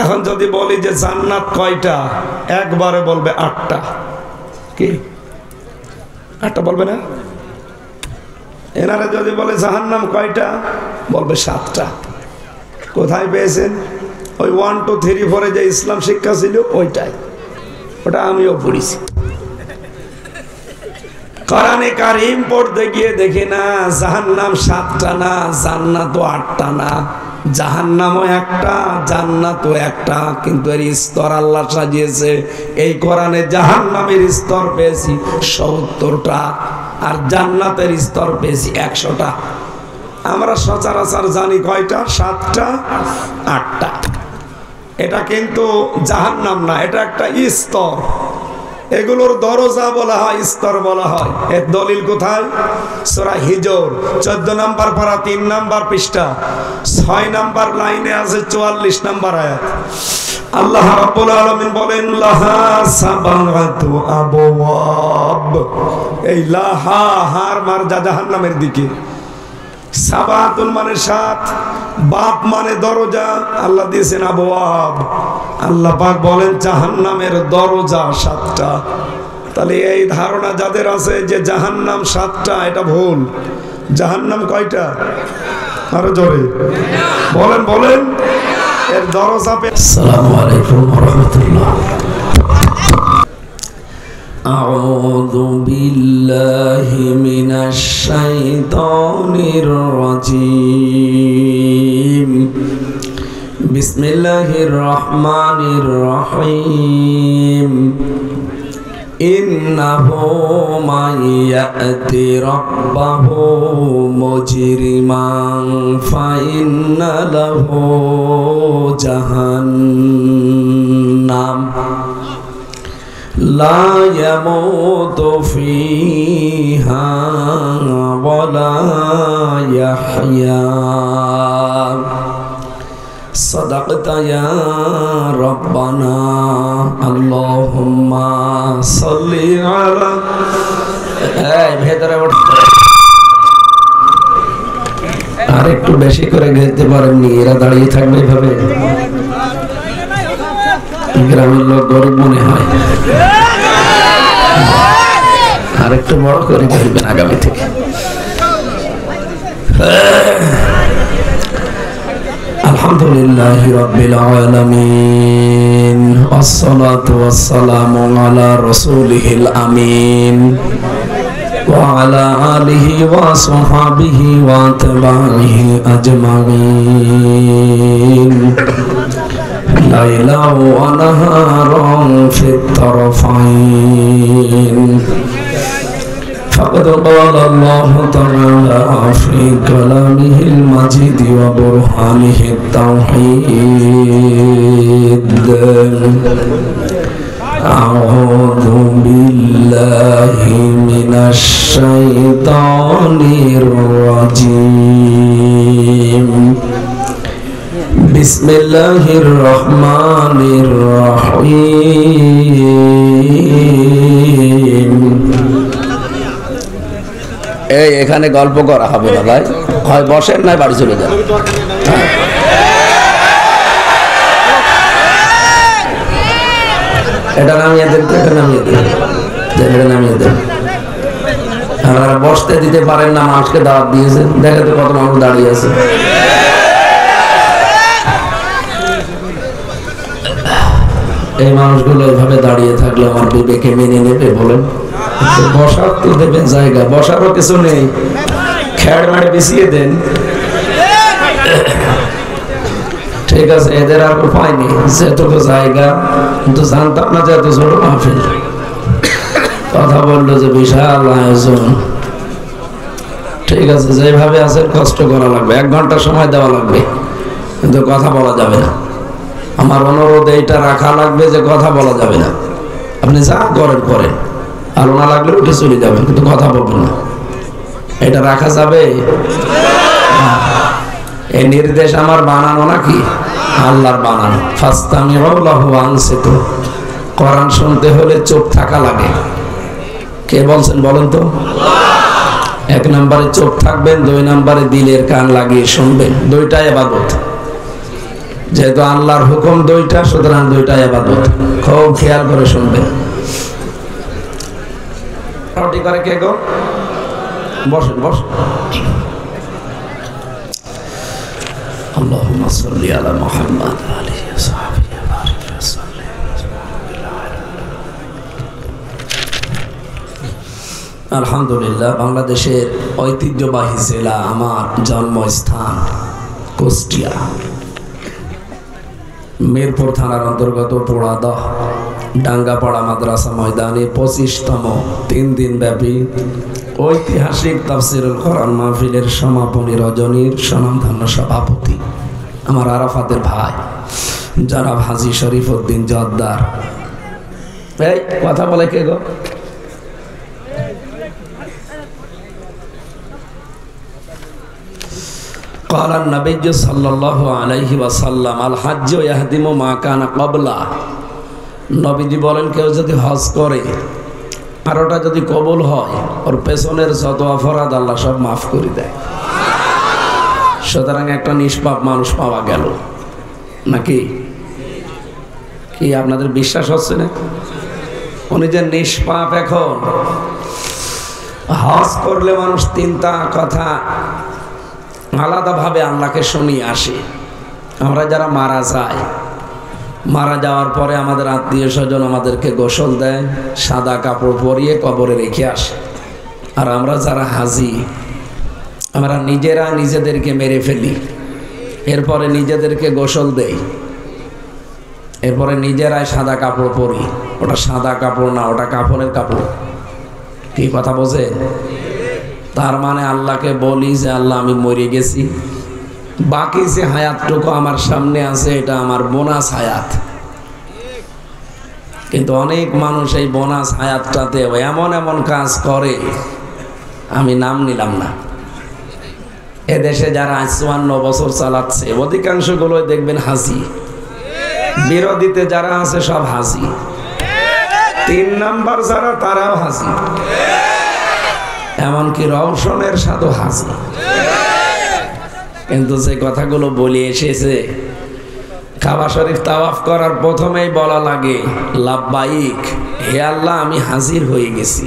এখন যদি বলি যে জান্নাত কয়টা, একবারে বলবে 8টা। কি 8টা বলবে না? এনারা যদি বলে জাহান্নাম কয়টা, বলবে 7টা। কোথায় পেয়েছেন? ওই 1 2 3 4 যে ইসলাম শিক্ষা ছিল ওইটাই, ওটা আমিও পড়েছি। কোরআনে কারীম পড়তে গিয়ে দেখি না জাহান্নাম 7টা না, জান্নাতও 8টা না। জাহান্নামও একটা, জান্নাতও একটা, কিন্তু এর স্তর আল্লাহ সাজিয়েছে। এই কোরআনে জাহান্নামের স্তর পেয়েছি 70টা, আর জান্নাতের স্তর পেয়েছি 100টা। আমরা সচরাচর জানি কয়টা? 7টা 8টা। এটা কিন্তু জাহান্নাম না, এটা একটা স্তর। এগুলোর দরজা বলা হয়, স্তর বলা হয়। এর দলিল কোথায়? সূরা হিজর 14 নম্বর পারা 3 নম্বর পৃষ্ঠা 6 নম্বর লাইনে আছে 44 নম্বর আয়াত। আল্লাহ রাব্বুল আলামিন বলেন লাহা সাবাগাতু আবওয়াব। এই লাহা হার মার জাহান্নামের দিকে, সাবাতুল মানে 7, বাপ মানে দরজা, আল্লাহ দিয়েছেন আবওয়াব। আল্লাহ পাক বলেন জাহান্নামের দরজা 7টা। তাহলে এই ধারণা যাদের আছে যে জাহান্নাম 7টা, এটা ভুল। জাহান্নাম কয়টা? আরো জোরে বলেন বলেন। এর দরজা। আসসালামু আলাইকুম ওয়া রাহমাতুল্লাহ। আউযু বিল্লাহি মিনাশ শাইতানির রাজীম। বিসমিল্লাহির রহমানির রহিম। ইন্নাহু মাইয়াতি রাব্বাহু মুজরিমান ফাইন্না লাহু জাহান্নাম লা ইয়ামুতু ফিহা ওয়া লা ইয়াহইয়া। সাদাকতা ইয়া রাব্বানা আল্লাহুম্মা সাল্লি আলা। এই ভেতরে ওঠ। আর একটু বেশি করে গেতে পারেননি, এরা দাঁড়িয়ে থাকবে এভাবে। গ্রামের লোক গরিব মনে হয়, আর একটু বড় করে করবেন আগামী থেকে। আলহামদুলিল্লাহি রাব্বিল আলামিন, ওয়াসসালাতু ওয়াসসালামু আলা রাসূলিহিল আমিন ওয়া আলা আলিহি ওয়া সাহবিহি ওয়া তাবিহি আজমাইন। লাইলা ওয়া নাহারান ফিত তারফাইন। فقد قال الله تعالى في كلامه المجيد وبرهانه التوحيد. أعوذ بالله من الشيطان الرجيم. بسم الله الرحمن الرحيم. এই এখানে গল্প করা হবে না ভাই, হয় বসেন না বাড়ি চলে যান। এটা নামিয়ে দেন, এটা নামিয়ে দেন, এটা নামিয়ে দেন। আপনারা বসতে দিতে পারেন না, মানুষকে দাওয়াত দিয়েছেন, দেখে তো কত মানুষ দাঁড়িয়ে আছে। এই মানুষগুলো এভাবে দাঁড়িয়ে থাকলে আমার বিবেকে মেনে নেবে বলেন? বসার তো দেবেন জায়গা, বসারও কিছু নেই, খেড় মাড়ে বিছিয়ে দেন। ঠিক আছে, এদের আর উপায় নেই, যেটুকু জায়গা। কিন্তু জানতাম না যে এত ছোট মাহফিল। কথা বললো যে বিশাল আয়োজন। ঠিক আছে, যেভাবে আছেন কষ্ট করা লাগবে, 1 ঘন্টা সময় দেওয়া লাগবে, কিন্তু কথা বলা যাবে না। আমার অনুরোধ এইটা রাখা লাগবে যে কথা বলা যাবে না। আপনি যা করেন করেন, আর না লাগলে উঠে চলে যাবেন, কিন্তু কথা বলবেন না। এটা রাখা যাবে? এই নির্দেশ আমার বানানো নাকি আল্লাহর বানানো? ফাস্তামিউ লাহু ওয়া আনসিতু। কোরআন শুনতে হলে চুপ থাকা লাগে। কে বলছেন বলেন তো? 1 নম্বরে চুপ থাকবেন, 2 নম্বরে দিলের কান লাগিয়ে শুনবেন। 2টাই ইবাদত। যেহেতু আল্লাহর হুকুম দুইটা, সুতরাং দুইটাই ইবাদত। খুব খেয়াল করে শুনবেন। রুটি করে কে গো? বসেন বসেন। আল্লাহুম্মা সাল্লি আলা মুহাম্মাদ ওয়া আলিহি ওয়া সাহবিহি ওয়া বারিক ওয়া সাল্লিম। আলহামদুলিল্লাহ, বাংলাদেশের ঐতিহ্যবাহী জেলা, আমার জন্মস্থান কুষ্টিয়া, মিরপুর থানার অন্তর্গত পোড়াদহ ডাঙ্গাপাড়া মাদ্রাসা ময়দানে 25তম 3 দিন ব্যাপী ঐতিহাসিক তাফসিরুল কোরআন মাহফিলের সমাপনী রজনীর স্বনামধন্য সভাপতি আমার আরাফাতের ভাই জনাব হাজী শরীফউদ্দিন জোয়ারদার। এই কথা বলে কে গো? قال النبي صلى الله عليه وسلم الحج يهدم ما كان قبله। নবীজি বলেন, কেউ যদি হজ করে আর ওটা যদি কবুল হয়, ওর পেছনের যত অপরাধ আল্লাহ সব মাফ করে দেয়। সুতরাং একটা নিষ্পাপ মানুষ পাওয়া গেল নাকি? কি আপনাদের বিশ্বাস হচ্ছে না? উনি যে নিষ্পাপ, এখন হজ করলে মানুষ তিনটা কথা আলাদাভাবে আল্লাহকে শুনিয়ে আসে। আমরা যারা মারা যাই, মারা যাওয়ার পরে আমাদের আত্মীয় স্বজন আমাদেরকে গোসল দেয়, সাদা কাপড় পরিয়ে কবরে রেখে আসে। আর আমরা যারা হাজি, আমরা নিজেরা নিজেদেরকে মেরে ফেলি, এরপরে নিজেদেরকে গোসল দেই, এরপরে নিজেরাই সাদা কাপড় পরি। ওটা সাদা কাপড় না, ওটা কাফনের কাপড়। কি কথা বোঝে? তার মানে আল্লাহকে বলি যে আল্লাহ আমি মরে গেছি, বাকি যে হায়াতটুকু আমার সামনে আছে এটা আমার বোনাস হায়াত। কিন্তু অনেক মানুষ এই বোনাস হায়াতটাতে এমন এমন কাজ করে, আমি নাম নিলাম না। এদেশে যারা 54 বছর চালাচ্ছে অধিকাংশগুলোই দেখবেন হাজি, বিরোধীতে যারা আছে সব হাজি, 3 নাম্বার যারা তারাও হাজি, এমনকি রওশনের সাথে হাজি। কিন্তু যে কথাগুলো বলে এসেছে, কাবা শরীফ তাওয়াফ করার প্রথমেই বলা লাগে লাব্বাইক, হে আল্লাহ আমি হাজির হয়ে গেছি,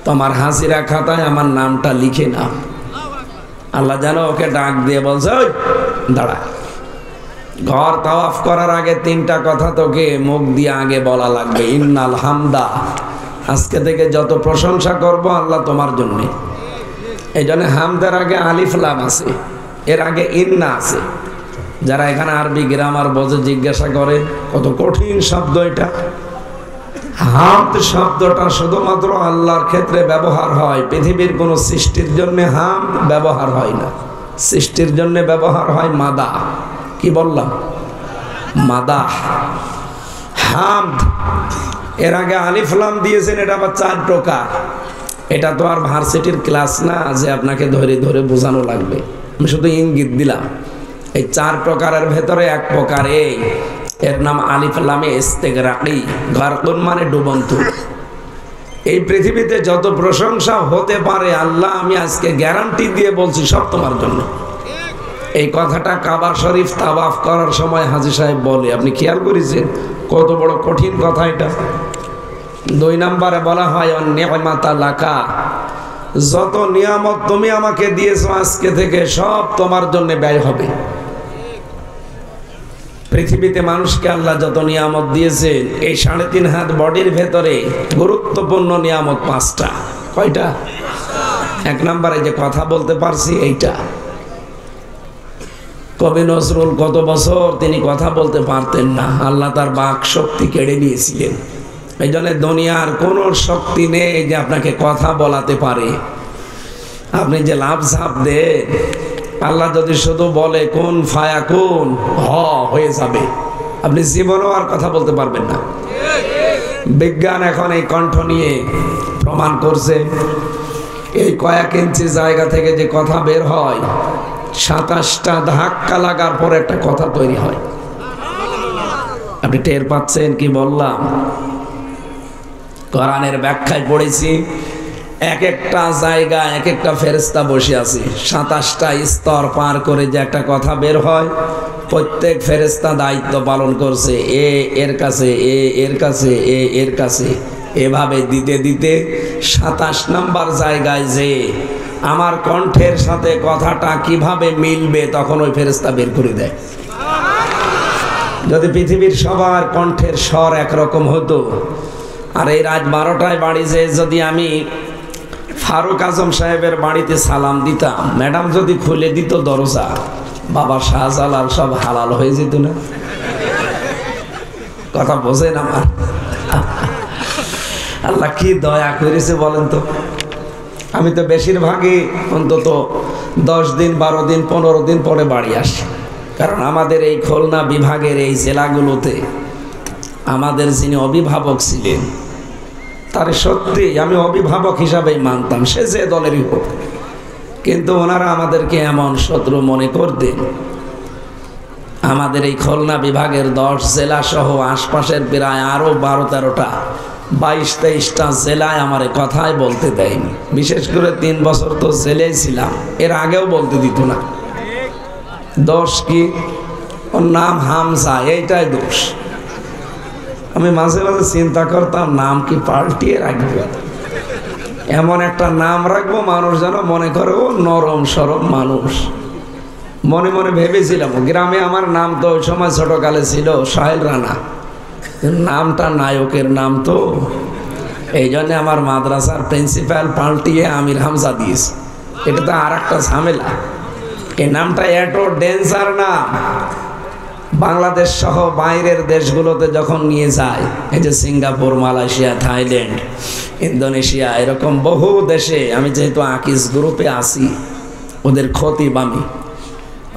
তোমার হাজিরা খাতায় আমার নামটা লিখে নাও। আল্লাহ যেন ওকে ডাক দিয়ে বলছে, ওই দাঁড়া, ঘর তাওয়াফ করার আগে 3টা কথা তোকে মুখ দিয়ে আগে বলা লাগবে। ইন্নাল হামদা, আজকে থেকে যত প্রশংসা করব আল্লাহ তোমার জন্যে। এই জন্য হামদের আগে আলিফ লাম আছে, এর আগে ইন্না আছে। যারা এখানে আরবি গ্রামার বোঝে জিজ্ঞাসা করে কত কঠিন শব্দ এটা। হামদ শব্দটা শুধুমাত্র আল্লাহর ক্ষেত্রে ব্যবহার হয়, পৃথিবীর কোনো সৃষ্টির জন্য হামদ ব্যবহার হয় না। সৃষ্টির জন্য ব্যবহার হয় মাদা। কি বললাম? মাদা। হামদ এর আগে আলিফ লাম দিয়েছেন, এটা আবার 4 প্রকার। এটা তো আর ভার্সিটির ক্লাস না যে আপনাকে ধরে ধরে বোঝানো লাগবে, আমি শুধু ইঙ্গিত দিলাম। এই 4 প্রকারের ভেতরে এক প্রকার এই, এর নাম আলিফ লামে ইস্তেগরাকি, গারকুন মানে ডুবন্ত। এই পৃথিবীতে যত প্রশংসা হতে পারে আল্লাহ আমি আজকে গ্যারান্টি দিয়ে বলছি সব তোমার জন্য। এই কথাটা কাবা শরীফ তাওয়াফ করার সময় হাজী সাহেব বলে, আপনি খেয়াল করেছেন কত বড় কঠিন কথা এটা। 2 নম্বরে বলা হয় অন্নিমাতা লাকা, যত নিয়ামত তুমি আমাকে দিয়েছো আজকে থেকে সব তোমার জন্য ব্যয় হবে। পৃথিবীতে মানুষকে আল্লাহ যত নিয়ামত দিয়েছেন, এই 3.5 হাত বডির ভেতরে গুরুত্বপূর্ণ নিয়ামত 5টা। কয়টা? 1 নম্বরে যে কথা বলতে পারছি এইটা। কবি নজরুল কত বছর তিনি কথা বলতে পারতেন না, আল্লাহ তার বাক শক্তি কেড়ে নিয়েছিলেন। এই জন্য দুনিয়ার কোনো শক্তি নেই যে আপনাকে কথা বলাতে পারে। আপনি যে লাভ ঝাপ দেন, আল্লাহ যদি শুধু বলে কোন ফায়াকুন, হয়ে যাবে, আপনি জীবনেও আর কথা বলতে পারবেন না। বিজ্ঞান এখন এই কণ্ঠ নিয়ে প্রমাণ করছে, এই কয়েক ইঞ্চি জায়গা থেকে যে কথা বের হয় 27টা ধাক্কা লাগার পর একটা কথা তৈরি হয়। আপনি টের পাচ্ছেন কি বললাম? কোরআনের ব্যাখ্যায় পড়েছি, এক একটা জায়গায় এক একটা ফেরেশতা বসে আছে, 27টা স্তর পার করে যে একটা কথা বের হয়, প্রত্যেক ফেরেশতা দায়িত্ব পালন করছে, এর কাছে, এর কাছে, এর কাছে, এভাবে দিতে দিতে 27 নম্বর জায়গায় যে আমার কণ্ঠের সাথে কথাটা কিভাবে মিলবে তখন ওই ফেরেশতা বের করে দেয়। যদি পৃথিবীর সবার কণ্ঠের স্বর একরকম হতো, আর এই রাত 12টায় বাড়ি যে যদি আমি ফারুক আজম সাহেবের বাড়িতে সালাম দিতাম, ম্যাডাম যদি খুলে দিত দরজা, বাবা শাহজালাল সব হালাল হয়ে যেত না? কথা বোঝেন আমার? আল্লাহ কি দয়া করেছে বলেন তো। আমি তো বেশিরভাগই অন্তত 10 দিন 12 দিন 15 দিন পরে বাড়ি আসি, কারণ আমাদের এই খুলনা বিভাগের এই জেলাগুলোতে আমাদের যিনি অভিভাবক ছিলেন তার সত্যি আমি অভিভাবক হিসাবেই মানতাম, সে যে দলেরই হোক, কিন্তু ওনারা আমাদেরকে এমন শত্রু মনে করতেন। আমাদের এই খুলনা বিভাগের 10 জেলা সহ আশপাশের প্রায় আরো 12-13টা 22-23টা জেলায় আমার কথাই বলতে দেয়নি। বিশেষ করে 3 বছর তো জেলেই ছিলাম, এর আগেও বলতে দিত না। দোষ কি? ওর নাম হামজা, এইটাই দোষ। আমি মাঝে মাঝে চিন্তা করতাম নাম কি পাল্টিয়ে রাখবে, এমন একটা নাম রাখবো মানুষ যেন মনে করে ও নরম সরম মানুষ। মনে মনে ভেবেছিলাম, গ্রামে আমার নাম তো ওই সময় ছোটকালে ছিল সাহেল রানা, নামটা নায়কের নাম তো, এই জন্য আমার মাদ্রাসার প্রিন্সিপাল পাল্টিয়ে আমির হামজা দিয়েছে। এটা তো আর একটা ঝামেলা। এই নামটা এত ডেঞ্জার নাম, বাংলাদেশ সহ বাইরের দেশগুলোতে যখন নিয়ে যায়, এই যে সিঙ্গাপুর, মালয়েশিয়া, থাইল্যান্ড, ইন্দোনেশিয়া, এরকম বহু দেশে, আমি যেহেতু আকিস গ্রুপে আছি, ওদের খতিব আমি,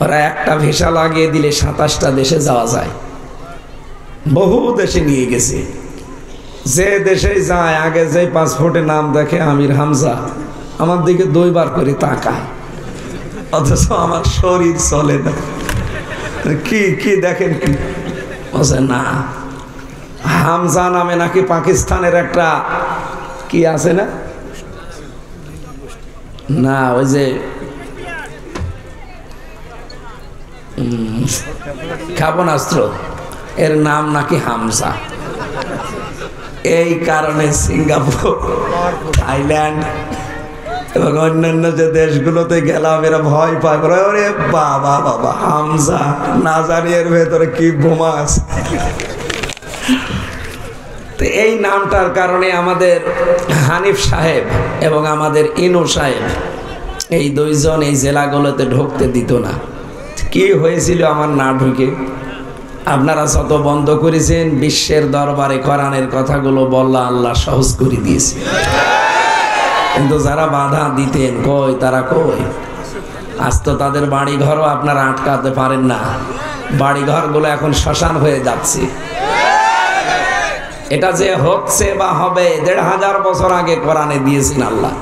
ওরা একটা ভিসা লাগিয়ে দিলে 27টা দেশে যাওয়া যায়। বহু দেশে নিয়ে গেছে। যে দেশে যায় আগে যে পাসপোর্টে নাম দেখে আমির হামজা, আমার দিকে 2 বার করে তাকায়, অথচ আমার শরীর চলে না। কি কি দেখেন কি বলছে, না হামজা নামে নাকি পাকিস্তানের একটা কি আছে না, না ওই যে ক্ষেপণাস্ত্র, এর নাম নাকি হামজা। এই কারণে সিঙ্গাপুর, থাইল্যান্ড এবং অন্যান্য যে দেশগুলোতে গেলাম, এরা ভয় পায়, বলে ওরে বাবা বাবা হামজা, না জানি এর ভেতরে কি বোমা আছে। তো এই নামটার কারণে আমাদের হানিফ সাহেব এবং আমাদের ইনু সাহেব, এই 2 জন এই জেলাগুলোতে ঢুকতে দিত না। কি হয়েছিল আমার না ঢুকে? আপনারা যত বন্ধ করেছেন, বিশ্বের দরবারে কোরআনের কথাগুলো বললা আল্লাহ সহজ করে দিয়েছে, কিন্তু যারা বাধা দিতেন কই, তারা কই? আজ তো তাদের বাড়ি ঘরও আপনারা আটকাতে পারেন না, বাড়ি ঘরগুলো এখন শ্মশান হয়ে যাচ্ছে। এটা যে হচ্ছে বা হবে 1500 বছর আগে কোরআনে দিয়েছেন আল্লাহ,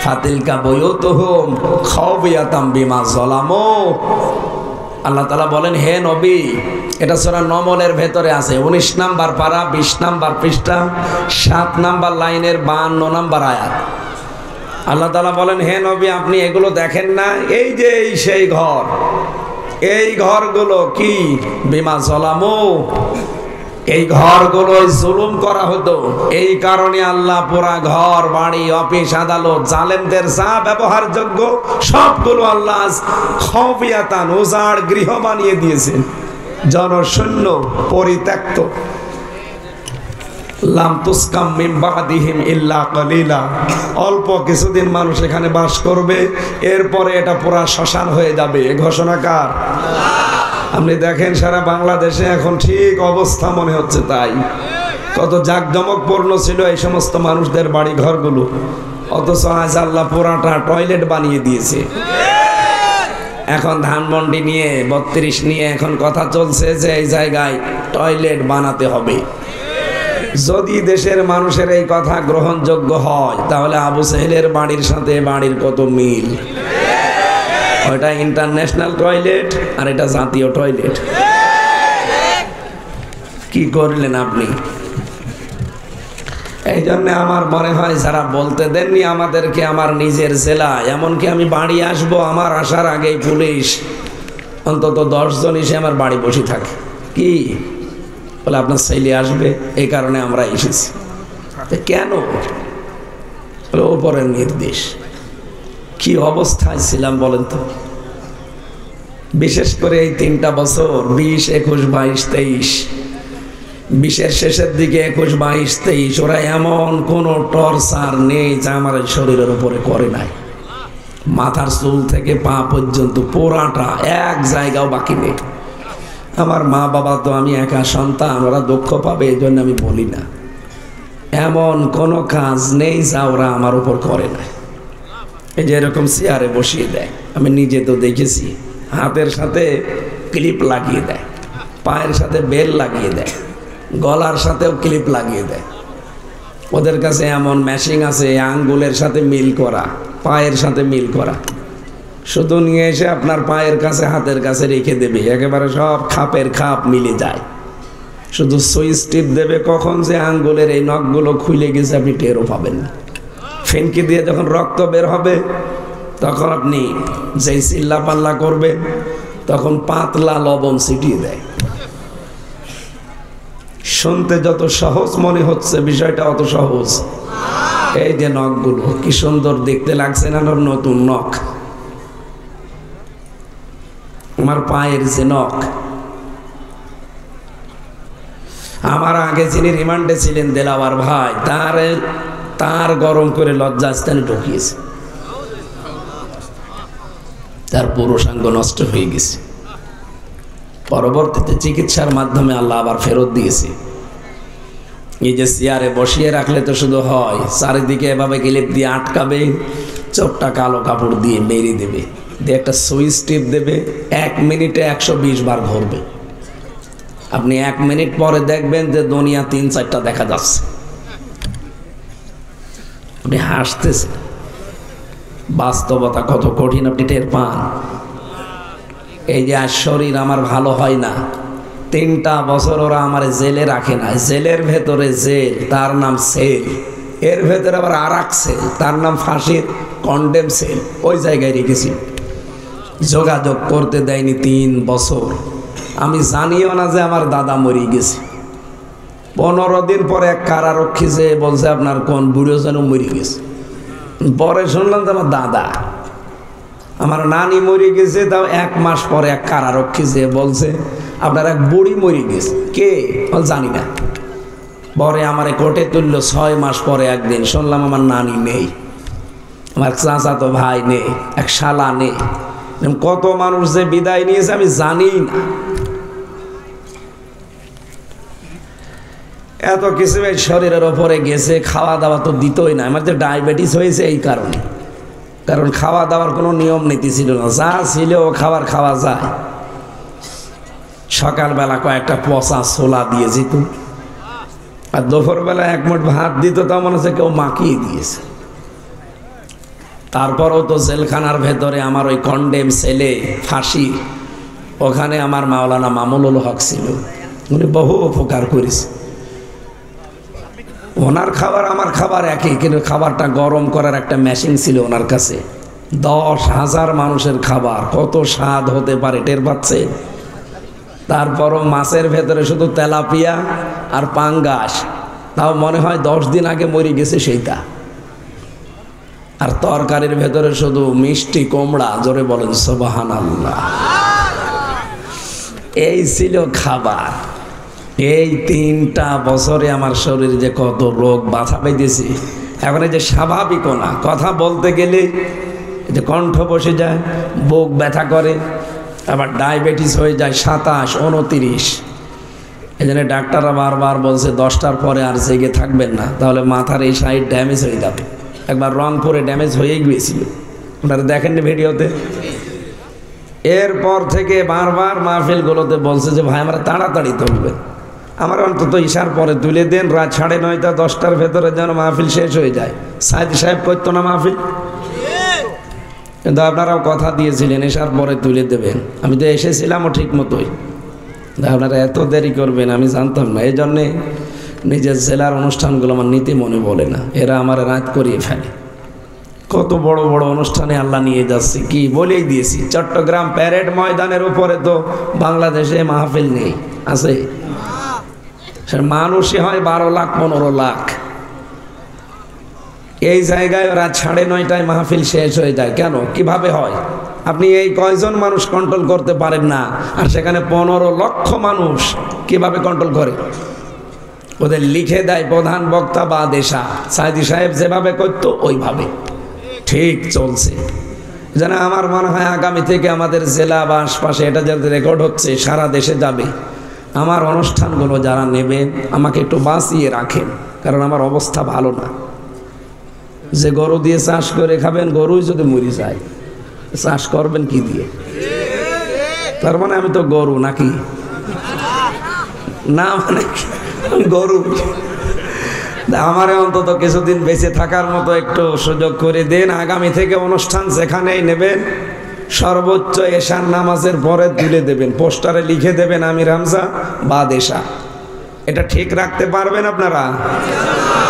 ফাতিলকা বুয়ুতুহুম খাওফিয়াতাম বিমা যালামু। আল্লাহ তাআলা বলেন, হে নবী, এটা সূরা নমলের ভেতরে আছে, 19 নাম্বার পারা, 20 নাম্বার পৃষ্ঠা, 7 নাম্বার লাইনের 52 নাম্বার আয়াত। আল্লাহ তাআলা বলেন, হে নবী, আপনি এগুলো দেখেন না? এই যে এই সেই ঘর, এই ঘরগুলো কি বিমা যালামু, এই ঘরগুলো জুলুম করা হতো, এই কারণে আল্লাহ পুরা ঘর বাড়ি অফিস আদালত জালেমদের যা ব্যবহারযোগ্য সবগুলো আল্লাহ খাওফিয়াতান উজাড় গৃহ বানিয়ে দিয়েছেন, জনশূন্য পরিত্যক্ত। লাম তুসকাম মিন বাদিহিম ইল্লা কলিলা, অল্প কিছুদিন মানুষ এখানে বাস করবে, এরপরে এটা পুরা শ্মশান হয়ে যাবে। এ ঘোষণা কার? আপনি দেখেন সারা বাংলাদেশে এখন ঠিক অবস্থা মনে হচ্ছে তাই। কত জাঁকজমকপূর্ণ ছিল এই সমস্ত মানুষদের বাড়ি ঘরগুলো, অথচ আজ আল্লাহ পুরাটা টয়লেট বানিয়ে দিয়েছে। এখন ধানমন্ডি নিয়ে 32 নিয়ে এখন কথা চলছে যে এই জায়গায় টয়লেট বানাতে হবে। যদি দেশের মানুষের এই কথা গ্রহণযোগ্য হয়, তাহলে আবু সাহেলের বাড়ির সাথে বাড়ির কত মিল। ওইটা ইন্টারন্যাশনাল টয়লেট আর এটা জাতীয় টয়লেট। কি করলেন আপনি? এই জন্য আমার মনে হয় যারা বলতে দেননি আমাদেরকে আমার নিজের জেলা, এমনকি আমি বাড়ি আসবো, আমার আসার আগেই পুলিশ অন্তত 10 জন এসে আমার বাড়ি বসে থাকে। কি বলে, আপনার ছেলে আসবে, এই কারণে আমরা এসেছি। কেন? বলে ওপরের নির্দেশ। কি অবস্থায় ছিলাম বলেন তো? বিশেষ করে এই 3টা বছর 20, 21, 22, 23, 20-এর শেষের দিকে 21, 22, 23 ওরা এমন কোনো টর্চার নেই যা আমার শরীরের উপরে করে নাই। মাথার চুল থেকে পা পর্যন্ত পোড়াটা এক জায়গাও বাকি নেই। আমার মা বাবা তো, আমি একা সন্তান, ওরা দুঃখ পাবে এই জন্য আমি বলি না। এমন কোনো কাজ নেই যা ওরা আমার উপর করে না। এই যে এরকম চেয়ারে বসিয়ে দেয়, আমি নিজে তো দেখেছি। হাতের সাথে ক্লিপ লাগিয়ে দেয়, পায়ের সাথে বেল লাগিয়ে দেয়, গলার সাথেও ক্লিপ লাগিয়ে দেয়। ওদের কাছে এমন মেশিন আছে আঙ্গুলের সাথে মিল করা, পায়ের সাথে মিল করা। শুধু নিয়ে এসে আপনার পায়ের কাছে হাতের কাছে রেখে দেবে, একেবারে সব খাপের খাপ মিলে যায়। শুধু সুইচ টিপ দেবে, কখন যে আঙ্গুলের এই নখগুলো খুলে গেছে আপনি টেরও পাবেন না। ফেনকি দিয়ে যখন রক্ত বের হবে তখন আপনি যেই চিল্লা পাল্লা করবেন তখন পাতলা লবণ ছিটিয়ে দেয়। শুনতে যত সহজ মনে হচ্ছে বিষয়টা অত সহজ। এই যে নখগুলো কি সুন্দর দেখতে লাগছে না? নতুন নখ, আমার পায়ের যে নখ। আমার আগে যিনি রিমান্ডে ছিলেন দেলাওয়ার ভাই, তার গরম করে লজ্জাস্থানে ঢুকিয়েছে, তার পুরুষাঙ্গ নষ্ট হয়ে গেছে। পরবর্তীতে চিকিৎসার মাধ্যমে আল্লাহ আবার ফেরত দিয়েছে। এই যে চেয়ারে বসিয়ে রাখলে তো শুধু হয়, চারিদিকে এভাবে ক্লিপ দিয়ে আটকাবে, চোখটা কালো কাপড় দিয়ে মেরে দেবে, দিয়ে একটা সুইচ টিপ দেবে, 1 মিনিটে 120 বার ঘুরবে। আপনি 1 মিনিট পরে দেখবেন যে দুনিয়া 3-4টা দেখা যাচ্ছে। আপনি হাসতেছেন, বাস্তবতা কত কঠিন আপনি টের পান। এই যে আর শরীর আমার ভালো হয় না, 3টা বছর ওরা আমার জেলে রাখে না। জেলের ভেতরে জেল, তার নাম সেল, এর ভেতরে আবার আরেক সেল, তার নাম ফাঁসির কন্ডেম সেল। ওই জায়গায় রেখেছি, যোগাযোগ করতে দেয়নি 3 বছর। আমি জানিও না যে আমার দাদা মরে গেছে। 15 দিন পরে এক কারারক্ষী যে বলছে আপনার কোন বুড়ো যেন মরে গেছে। পরে শুনলাম যে আমার দাদা, আমার নানি মরে গেছে। তাও 1 মাস পরে এক কারারক্ষী যে বলছে আপনার এক বুড়ি মরে গেছে। কে? জানি না। পরে আমার কোর্টে তুললো। 6 মাস পরে একদিন শুনলাম আমার নানি নেই, আমার চাচাতো ভাই নেই, এক শালা নেই। কত মানুষ যে বিদায় নিয়েছে আমি জানি না। এত কিছু এই শরীরের ওপরে গেছে, খাওয়া দাওয়া তো দিতই না। আমার যে ডায়াবেটিস হয়েছে এই কারণে, কারণ খাওয়া দাওয়ার কোনো নিয়ম নীতি ছিল না, যা ছিল ও খাওয়া যায়। সকালবেলা কয়েকটা পচা ছোলা দিয়ে যেত, আর দুপুরবেলা 1 মুঠ ভাত দিত, তা মনে হচ্ছে কেউ মাখিয়ে দিয়েছে। তারপরও তো জেলখানার ভেতরে আমার ওই কন্ডেম সেলে ফাঁসি, ওখানে আমার মাওলানা মামুনুল হক ছিল। উনি বহু উপকার করেছে। ওনার খাবার আমার খাবার একই, কিন্তু খাবারটা গরম করার একটা মেশিন ছিল ওনার কাছে। 10,000 মানুষের খাবার, কত স্বাদ হতে পারে টের পাচ্ছে। তারপরও মাছের ভেতরে শুধু তেলাপিয়া আর পাঙ্গাস, তাও মনে হয় 10 দিন আগে মরে গেছে সেইটা। আর তরকারির ভেতরে শুধু মিষ্টি কুমড়া, জোরে বলেন সুবহানাল্লাহ। এই ছিল খাবার। এই 3টা বছরে আমার শরীরে যে কত রোগ বাধা পেয়েছে। এখন এই যে স্বাভাবিকও না, কথা বলতে গেলে এই যে কণ্ঠ বসে যায়, বুক ব্যথা করে, আবার ডায়াবেটিস হয়ে যায় 27, 29। এই জন্য ডাক্তাররা বারবার বলছে 10টার পরে আর জেগে থাকবেন না, তাহলে মাথার এই সাইড ড্যামেজ হয়ে যাবে। একবার রংপুরে ড্যামেজ হয়েই গিয়েছিল, আপনারা দেখেননি ভিডিওতে। এরপর থেকে বারবার মাহফিলগুলোতে বলছে যে ভাই আমরা তাড়াতাড়ি তুলবেন, আমার অন্তত ইশার পরে তুলে দেন, রাত 9:30, 10টার ভেতরে যেন মাহফিল শেষ হয়ে যায়। সাইদ সাহেব করতো না মাহফিল, কিন্তু আপনারাও কথা দিয়েছিলেন ইশার পরে তুলে দেবেন। আমি তো এসেছিলামও ঠিক মতোই, আপনারা এত দেরি করবেন আমি জানতাম না। এই জন্যে নিজের জেলার অনুষ্ঠানগুলো আমার নীতি মনে বলে না, এরা আমার রাত করিয়ে ফেলে। কত বড় বড় অনুষ্ঠানে আল্লাহ নিয়ে যাচ্ছে, কি বলেই দিয়েছি। চট্টগ্রাম প্যারেড ময়দানের উপরে তো বাংলাদেশে মাহফিল নেই, আছে? মানুষই হয় 12 লাখ 15 লাখ। এই জায়গায় রাত 9:30টায় মাহফিল শেষ হয়ে যায়। কেন, কিভাবে হয়? আপনি এই কয়জন মানুষ কন্ট্রোল করতে পারেন না, আর সেখানে 15 লক্ষ মানুষ কিভাবে কন্ট্রোল করে? ওদের লিখে দেয় প্রধান বক্তা বা দেশা, সাইদি সাহেব যেভাবে করতো ওইভাবে ঠিক চলছে। যেন আমার মনে হয় আগামী থেকে আমাদের জেলা বা আশপাশে এটা যাতে রেকর্ড হচ্ছে, সারা দেশে যাবে। আমার অনুষ্ঠানগুলো যারা নেবেন আমাকে একটু বাঁচিয়ে রাখেন, কারণ আমার অবস্থা ভালো না। যে গরু দিয়ে চাষ করে খাবেন, গরুই যদি মরে যায়, চাষ করবেন কি দিয়ে? তার মানে আমি তো গরু নাকি? না, মানে গরু। আমারে অন্তত কিছুদিন বেঁচে থাকার মতো একটু সুযোগ করে দেন। আগামী থেকে অনুষ্ঠান যেখানেই নেবেন সর্বোচ্চ এশার নামাজের পরে তুলে দেবেন, পোস্টারে লিখে দেবেন আমির হামজা বা দেশা। এটা ঠিক রাখতে পারবেন আপনারা?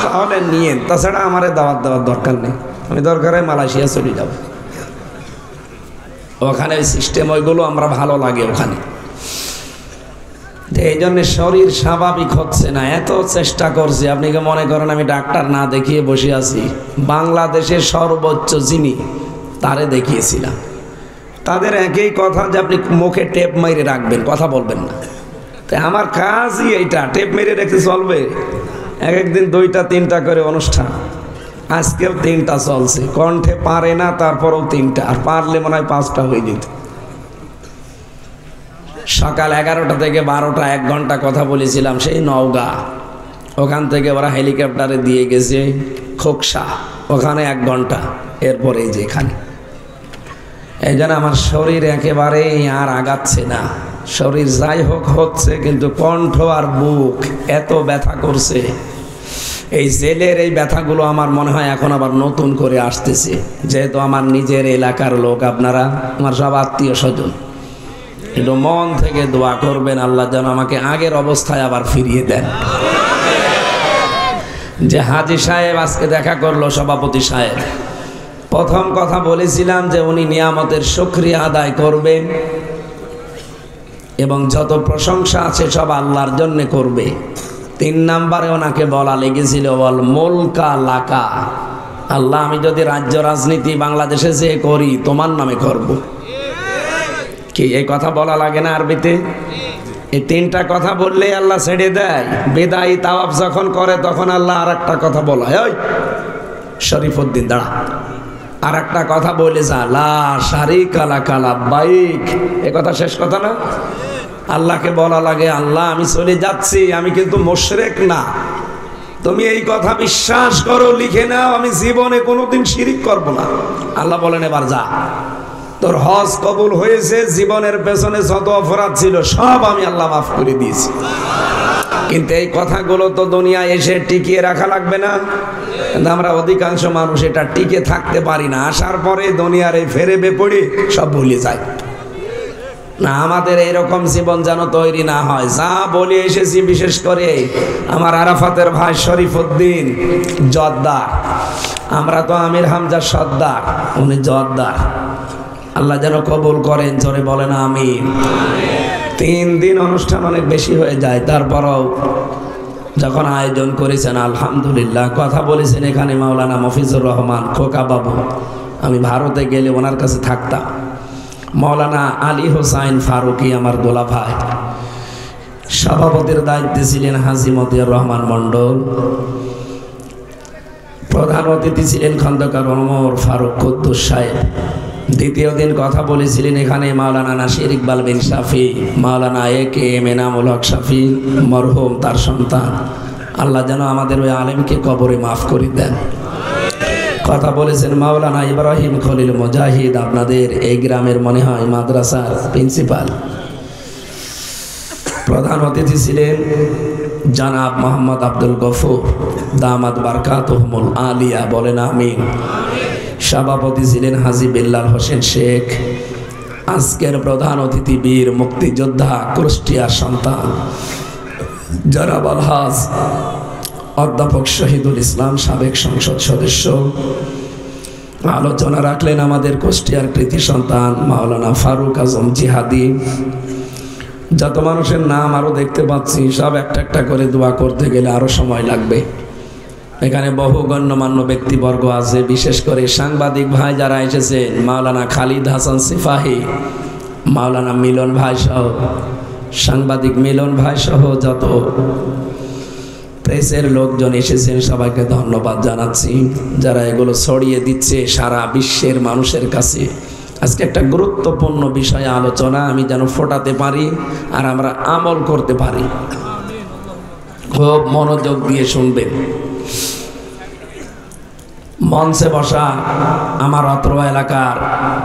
তাহলে নিয়েন, তাছাড়া আমারে দাওয়াত দেওয়ার দরকার নেই। আমি দরকার হয় মালয়েশিয়া চলে যাব, ওখানে ওই সিস্টেম ওইগুলো আমরা ভালো লাগে ওখানে। এই জন্য শরীর স্বাভাবিক হচ্ছে না, এত চেষ্টা করছি। আপনি কি মনে করেন আমি ডাক্তার না দেখিয়ে বসে আছি? বাংলাদেশের সর্বোচ্চ যিনি, তারে দেখিয়েছিলাম। তাদের একই কথা যে আপনি মুখে টেপ মেরে রাখবেন, কথা বলবেন না। তাই আমার কাজই এইটা, টেপ মেরে রেখে চলবে। একদিন 2টা 3টা করে অনুষ্ঠান, আজকেও 3টা চলছে। কণ্ঠে পারে না, তারপরেও 3টা, আর পারলে মনে হয় 5টা হয়ে যেত। সকাল 11টা থেকে 12টা 1 ঘন্টা কথা বলেছিলাম সেই নওগাঁ। ওখান থেকে ওরা হেলিকপ্টারে দিয়ে গেছে খোকসা, ওখানে 1 ঘন্টা, এরপরে যে এখানে। এই জন্য আমার শরীর একেবারে আর আগাচ্ছে না। শরীর যাই হোক হচ্ছে, কিন্তু কণ্ঠ আর বুক এত ব্যথা করছে। এই জেলের এই ব্যথাগুলো আমার মনে হয় এখন আবার নতুন করে আসতেছে, যেহেতু আমার নিজের এলাকার লোক আপনারা, আমার সব আত্মীয় স্বজন। একটু মন থেকে দোয়া করবেন আল্লাহ যেন আমাকে আগের অবস্থায় আবার ফিরিয়ে দেন। যে হাজী সাহেব আজকে দেখা করলো, সভাপতি সাহেব, প্রথম কথা বলেছিলাম যে উনি নিয়ামতের শুকরিয়া আদায় করবেন এবং যত প্রশংসা আছে সব আল্লাহর জন্য করবে। 3 নম্বরে ওনাকে বলা লেগেছিল বল মুলকা লাকা, আল্লাহ আমি যদি রাজ্য রাজনীতি বাংলাদেশে যে করি তোমার নামে করব। কি এই কথা বলা লাগে না আরবিতে? এই 3টা কথা বললে আল্লাহ ছেড়ে দেয়। বিদায়ী তাওয়াফ যখন করে তখন আল্লাহ আর একটা কথা বলা, ওই শরীফউদ্দিন দাঁড়া, আর একটা কথা বলে যা, লা শারিকা লাকা লাব্বাইক। এই কথা শেষ কথা না? আল্লাহকে বলা লাগে আল্লাহ আমি চলে যাচ্ছি, আমি কিন্তু মুশরিক না, তুমি এই কথা বিশ্বাস করো, লিখে নাও, আমি জীবনে কোনোদিন শিরিক করব না। আল্লাহ বলেন এবার যা, তোর হজ কবুল হয়েছে, জীবনের পেছনে যত অপরাধ ছিল সব আমি আল্লাহ মাফ করে দিয়েছি। কিন্তু এই কথাগুলো তো দুনিয়ায় এসে টিকিয়ে রাখা লাগবে না? কিন্তু আমরা অধিকাংশ মানুষ এটা টিকে থাকতে পারি না, আসার পরে দুনিয়ার এই ফেরে বেপড়ে সব ভুলে যায়। না, আমাদের এইরকম জীবন যেন তৈরি না হয়। যা বলে এসেছি, বিশেষ করে আমার আরাফাতের ভাই শরীফউদ্দিন জোয়ারদার, আমরা তো আমির হামজা সর্দার, উনি জোয়ারদার। আল্লাহ যেন কবুল করেন, জোরে বলেন আমিন। 3 দিন অনুষ্ঠান অনেক বেশি হয়ে যায়, তারপরও যখন আয়োজন করেছেন আলহামদুলিল্লাহ। কথা বলেছেন এখানে মাওলানা মফিজুর রহমান খোকা বাবু, আমি ভারতে গেলে ওনার কাছে থাকতাম। মাওলানা আলী হোসাইন ফারুকি আমার দোলা ভাই, সভাপতির দায়িত্বে ছিলেন হাজী মতিয়ার রহমান মণ্ডল, প্রধান অতিথি ছিলেন খন্দকার ওমর ফারুক কুদ্দুস সাহেব। দ্বিতীয় দিন কথা বলেছিলেন এখানে মাওলানা নাসির ইকবাল বিন শাফি, মাওলানা এ.কে.এম. এনামুল হক শাফি মরহুম, তার সন্তান। আল্লাহ যেন আমাদের ওই আলেমকে কবরে মাফ করে দেন। কথা বলেছেন মাওলানা ইব্রাহিম খলিল মুজাহিদ, আপনাদের এই গ্রামের মনে হয় মাদ্রাসার প্রিন্সিপাল। প্রধান অতিথি ছিলেন জনাব মোহাম্মদ আব্দুল গফুর দামাত বারকাতুহুমুল আলিয়া, বলেন আমিন। সভাপতি ছিলেন হাজী বিল্লাল হোসেন শেখ। আজকের প্রধান অতিথি বীর মুক্তিযোদ্ধা কুষ্টিয়ার সন্তান জনাব আলহাজ অধ্যাপক শহীদুল ইসলাম, সাবেক সংসদ সদস্য। আলোচনা রাখলেন আমাদের কুষ্টিয়ার কৃতি সন্তান মাওলানা ফারুক আজম জিহাদি। যত মানুষের নাম আরো দেখতে পাচ্ছি, সব একটা একটা করে দোয়া করতে গেলে আরো সময় লাগবে। এখানে বহু গণ্যমান্য ব্যক্তিবর্গ আছে, বিশেষ করে সাংবাদিক ভাই যারা এসেছেন, মাওলানা খালিদ হাসান সিফাহি, মাওলানা মিলন ভাই সহ, সাংবাদিক মিলন ভাই সহ যত প্রেসের লোকজন এসেছেন সবাইকে ধন্যবাদ জানাচ্ছি, যারা এগুলো ছড়িয়ে দিচ্ছে সারা বিশ্বের মানুষের কাছে। আজকে একটা গুরুত্বপূর্ণ বিষয়ে আলোচনা, আমি যেন ফোটাতে পারি আর আমরা আমল করতে পারি। খুব মনোযোগ দিয়ে শুনবেন। মঞ্চে বসা আমার অত্র এলাকার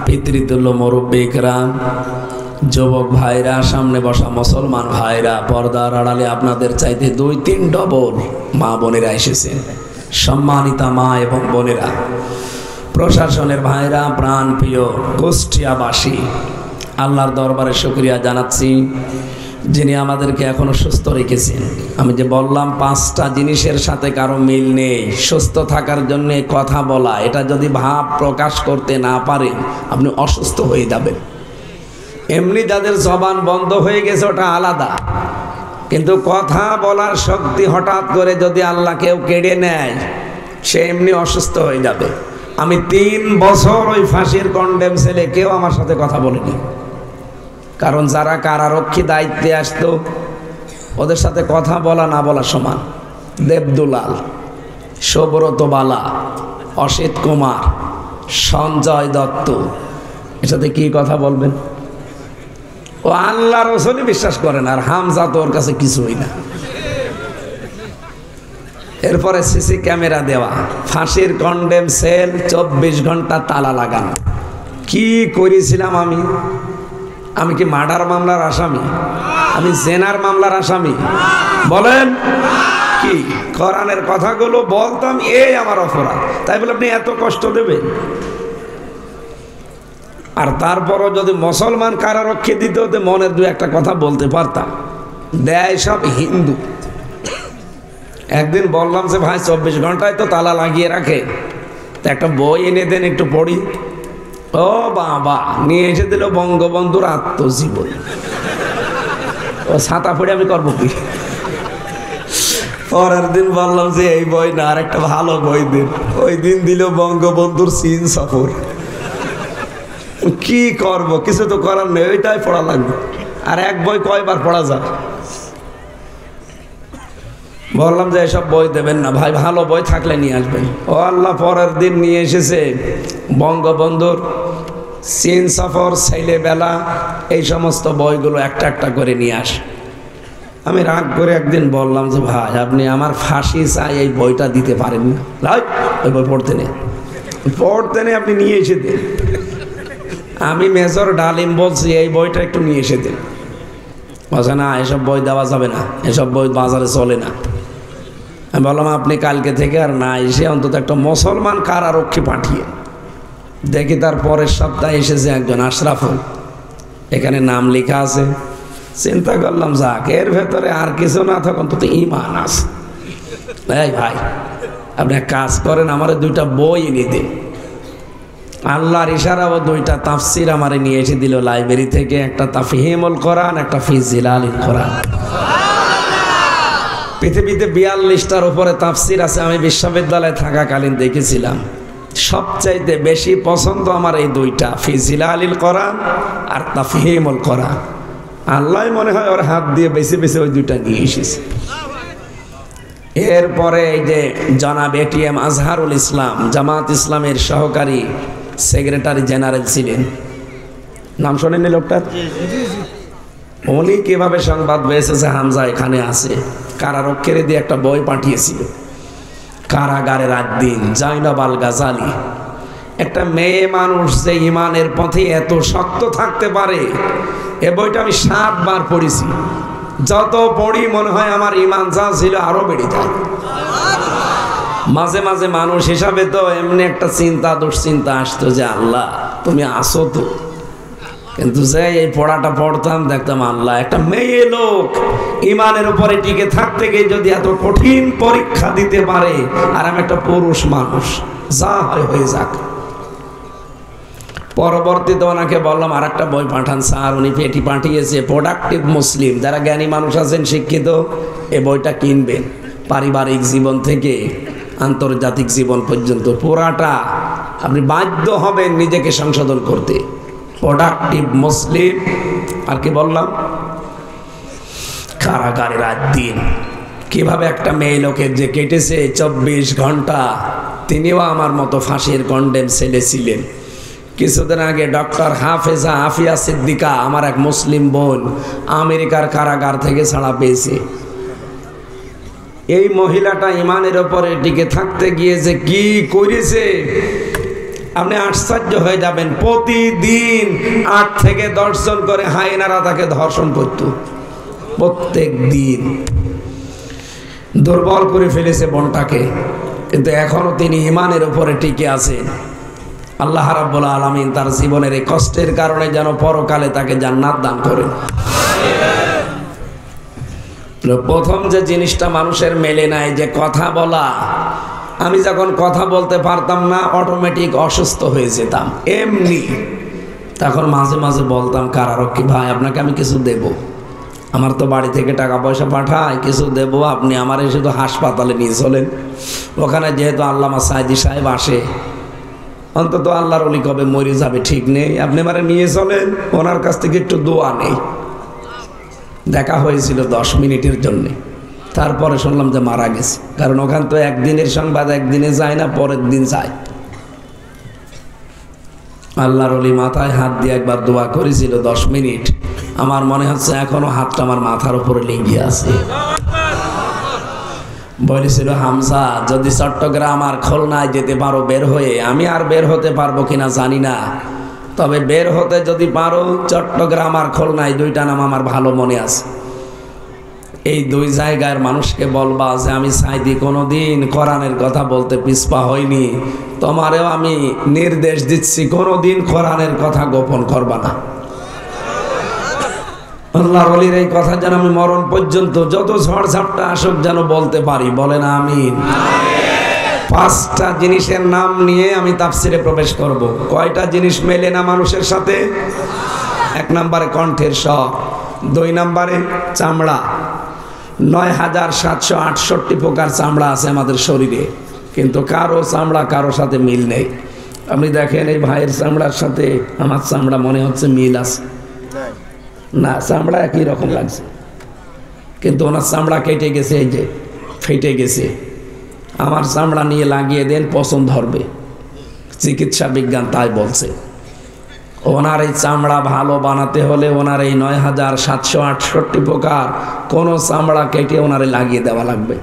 পিতৃতুল্য মুরব্বিকরা, যুবক ভাইরা, সামনে বসা মুসলমান ভাইরা, পর্দার আড়ালে আপনাদের চাইতে 2-3 ডবল মা বোনেরা এসেছেন, সম্মানিতা মা এবং বোনেরা, প্রশাসনের ভাইরা, প্রাণ প্রিয় কুষ্টিয়াবাসী, আল্লাহর দরবারে শুকরিয়া জানাচ্ছি যিনি আমাদেরকে এখনো সুস্থ রেখেছেন। আমি যে বললাম 5টা জিনিসের সাথে কারো মিল নেই। সুস্থ থাকার জন্য কথা বলা, এটা যদি ভাব প্রকাশ করতে না পারেন আপনি অসুস্থ হয়ে যাবেন। এমনি যাদের জবান বন্ধ হয়ে গেছে ওটা আলাদা, কিন্তু কথা বলার শক্তি হঠাৎ করে যদি আল্লাহ কেউ কেড়ে নেয় সে এমনি অসুস্থ হয়ে যাবে। আমি 3 বছর ওই ফাঁসির কন্ডেম ছেলে কেউ আমার সাথে কথা বলেনি, কারণ যারা কারারক্ষী দায়িত্বে আসতো ওদের সাথে কথা বলা না বলা সমান। দেবদুলাল, সুব্রত বালা, অসিত কুমার, সঞ্জয় দত্ত, এর সাথে কি কথা বলবেন? ও আল্লাহ রসুলই বিশ্বাস করেন, আর হামজা তো ওর কাছে কিছুই না। এরপরে সিসি ক্যামেরা দেওয়া, ফাঁসির কন্ডেম সেল, 24 ঘন্টা তালা লাগানো। কি করেছিলাম আমি কি মার্ডার মামলার আসামি? আমি জেনার মামলার আসামি? বলেন কি? কোরআনের কথাগুলো বলতাম, এই আমার অপরাধ, তাই বলে আপনি এত কষ্ট দেবেন? আর তারপরও যদি মুসলমান কারারক্ষী দিতে হতে মনের 2-1টা কথা বলতে পারতাম। দেয় সব হিন্দু। একদিন বললাম যে ভাই 24 ঘন্টায় তো তালা লাগিয়ে রাখে, তা একটা বই এনে দেন একটু পড়ি। ও বাবা, নিয়ে এসে দিল বঙ্গবন্ধুর আত্মজীবন। ও ছাতা পড়ে আমি করবো কি? পরের দিন বললাম যে এই বই না, আর একটা ভালো বই দিন। ওই দিন দিল বঙ্গবন্ধুর চীন সফর। কি করব, কিছু তো করার নেই, ওইটাই পড়া লাগবে। আর এক বই কয়বার পড়া যায়? বললাম যে এসব বই দেবেন না ভাই, ভালো বই থাকলে নিয়ে আসবেন। ও আল্লাহ, পরের দিন নিয়ে এসেছে বঙ্গবন্ধুর চীন সফর, ছেলেবেলা, এই সমস্ত বইগুলো একটা একটা করে নিয়ে আস। আমি রাগ করে একদিন বললাম যে ভাই আপনি আমার ফাঁসি চাই এই বইটা দিতে পারেন না? ভাই ওই বই পড়তে নেই, আপনি নিয়ে এসে দিন। আমি মেজর ডালিম বলছি এই বইটা একটু নিয়ে এসে দিন। বলছে না, এসব বই দেওয়া যাবে না, এসব বই বাজারে চলে না। আমি বললাম আপনি কালকে থেকে আর না এসে অন্তত একটা মুসলমান কারারক্ষী পাঠিয়ে দেখি। তার পরের সপ্তাহে এসেছে একজন আশরাফুল, এখানে নাম লেখা আছে। চিন্তা করলাম যাক, এর ভেতরে আর কিছু না থাক অন্তত ঈমান আছে। এই ভাই আপনি এক কাজ করেন, আমার 2টা বই এনে দিন। আল্লাহর ইশারা ও 2টা তাফসির আমারে নিয়ে এসে দিল লাইব্রেরি থেকে, একটা তাফহিমুল কোরআন, একটা ফি জিলালিল কোরআন। পৃথিবীতে 42টার উপরে তাফসির আছে। আমি বিশ্ববিদ্যালয়ে থাকাকালীন দেখেছিলাম, সবচাইতে বেশি পছন্দ আমার এই 2টা, ফি জিলালিল কোরআন আর তাফহিমুল কোরআন। আল্লাহ মনে হয় ওর হাত দিয়ে বেছে বেছে ওই 2টা নিয়ে এসেছে। এরপরে এই যে জনাব এটিএম আজহারুল ইসলাম, জামাত ইসলামের সহকারী সেক্রেটারি জেনারেল ছিলেন, নাম শোনেননি লোকটার? উনি কিভাবে সংবাদ পেয়েছে যে হামজা এখানে আছে, কারারক্ষীর দিয়ে একটা বই পাঠিয়েছিল, কারাগারে রাত দিন, জাইনাব আল গাজালি। একটা মেয়ে মানুষ যে ইমানের পথে এত শক্ত থাকতে পারে, এ বইটা আমি 7 বার পড়েছি। যত পড়ি মনে হয় আমার ইমান যা ছিল আরো বেড়ে যায়। মাঝে মাঝে মানুষ হিসাবে তো এমনি একটা চিন্তা দুশ্চিন্তা আসতো যে আল্লাহ তুমি আসো তো, কিন্তু যে এই পড়াটা পড়তাম দেখতাম আল্লাহ, একটা মেয়ে লোক ইমানের উপরে টিকে থাকতে গিয়ে যদি এত কঠিন পরীক্ষা দিতে পারে, আর আমি একটা পুরুষ মানুষ, যা হয় হয়ে যাক, পরবর্তীতে ওনাকে বললাম আর একটা বই পাঠান স্যার। উনি এটি পাঠিয়েছে প্রোডাক্টিভ মুসলিম। যারা জ্ঞানী মানুষ আছেন, শিক্ষিত, এই বইটা কিনবেন। পারিবারিক জীবন থেকে আন্তর্জাতিক জীবন পর্যন্ত পুরাটা আপনি বাধ্য হবেন নিজেকে সংশোধন করতে। প্রোডাক্টিভ মুসলিম। আর কি বললাম? কারাগারে রাত দিন কিভাবে একটা মেয়ে লোকের যে কেটেছে 24 ঘন্টা, তিনিও আমার মতো ফাঁসির কন্ডেম ছেলে ছিলেন। কিছুদিন আগে ডক্টর হাফেজা আফিয়া সিদ্দিকা, আমার এক মুসলিম বোন, আমেরিকার কারাগার থেকে ছাড়া পেয়েছে। এই মহিলাটা ইমানের ওপরে টিকে থাকতে গিয়ে যে কি করেছে আপনি আশ্চর্য হয়ে যাবেন। প্রতিদিন 8 থেকে 10 জন করে হায়েনারা তাকে ধর্ষণ করত। প্রত্যেক দিন দুর্বল করে ফেলেছে বোনটাকে, কিন্তু এখনো তিনি ইমানের উপরে টিকে আছেন। আল্লাহ রাব্বুল আলামিন তার জীবনের এই কষ্টের কারণে যেন পরকালে তাকে জান্নাত দান করেন। প্রথম যে জিনিসটা মানুষের মেলে নাই, যে কথা বলা। আমি যখন কথা বলতে পারতাম না, অটোমেটিক অসুস্থ হয়ে যেতাম এমনি। তখন মাঝে মাঝে বলতাম, কারারক্ষী ভাই আপনাকে আমি কিছু দেব, আমার তো বাড়ি থেকে টাকা পয়সা পাঠায়, কিছু দেব, আপনি আমার শুধু হাসপাতালে নিয়ে চলেন। ওখানে যেহেতু আল্লামা সাইদি সাহেব আসে, অন্তত আল্লাহর ওলি কবে মরে যাবে ঠিক নেই, আপনি আমারে নিয়ে চলেন, ওনার কাছ থেকে একটু দোয়া নেই। দেখা হয়েছিল 10 মিনিটের জন্যে, তারপরে শুনলাম যে মারা গেছে। কারণ ওখান তো একদিনের সংবাদ একদিনে যায় না, পরের দিন যায়। আল্লাহর ওলি মাথায় হাত দিয়ে একবার দোয়া করেছিল 10 মিনিট। আমার মনে হচ্ছে এখনো হাতটা আমার মাথার উপরে লেগে আছে। বলেছিল, হামজা যদি চট্টগ্রাম আর খুলনায় যেতে পারো বের হয়ে, আমি আর বের হতে পারবো কিনা জানি না, তবে বের হতে যদি পারো চট্টগ্রাম আর খুলনায়, 2টা নাম আমার ভালো মনে আছে। এই 2 জায়গার মানুষকে বলবা যে আমি সাইদি কোনোদিন কোরআনের কথা বলতে পিছপা হইনি, তোমারেও আমি নির্দেশ দিচ্ছি কোনোদিন কোরআনের কথা গোপন করবা না। আল্লাহর ওলির এই কথা যেন আমি মরণ পর্যন্ত যত ঝড় ঝাপটা আসুক যেন বলতে পারি। বলেন আমিন। 5টা জিনিসের নাম নিয়ে আমি তাফসিরে প্রবেশ করব। কয়টা জিনিস মেলে না মানুষের সাথে? 1 নম্বরে কণ্ঠের স্বর, 2 নম্বরে চামড়া। 9768 প্রকার চামড়া আছে আমাদের শরীরে, কিন্তু কারো চামড়া কারো সাথে মিল নেই। আপনি দেখেন এই ভাইয়ের চামড়ার সাথে আমার চামড়া মনে হচ্ছে মিল আছে না, চামড়া একই রকম লাগছে, কিন্তু ওনার চামড়া কেটে গেছে, এই যে ফেটে গেছে। আমার চামড়া নিয়ে লাগিয়ে দেন, পছন্দ ধরবে। চিকিৎসা বিজ্ঞান তাই বলছে। ওনার এই চামড়া ভালো বানাতে হলে ওনার এই 9768 প্রকার কোন চামড়া কেটে ওনারে লাগিয়ে দেওয়া লাগবে।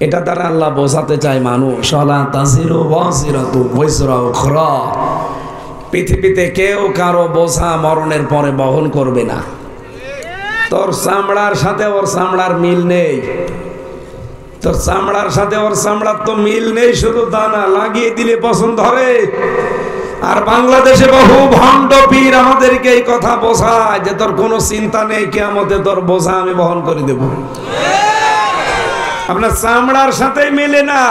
এটা দ্বারা আল্লাহ বোঝাতে চায় মানুষ, পৃথিবীতে কেউ কারো বোঝা মরণের পরে বহন করবে না। তোর চামড়ার সাথে ওর চামড়ার মিল নেই, তোর চামড়ার সাথে ওর চামড়ার তো মিল নেই, শুধু দানা লাগিয়ে দিলে পছন্দ ধরে। আর বাংলাদেশে বহু ভণ্ড পীর আমাদেরকে এই কথা বোঝায় যে তোর কোনো চিন্তা নেই, কিয়ামতে তোর বোঝা আমি বহন করে দেব। আপনার চামড়ার সাথে মেলে না,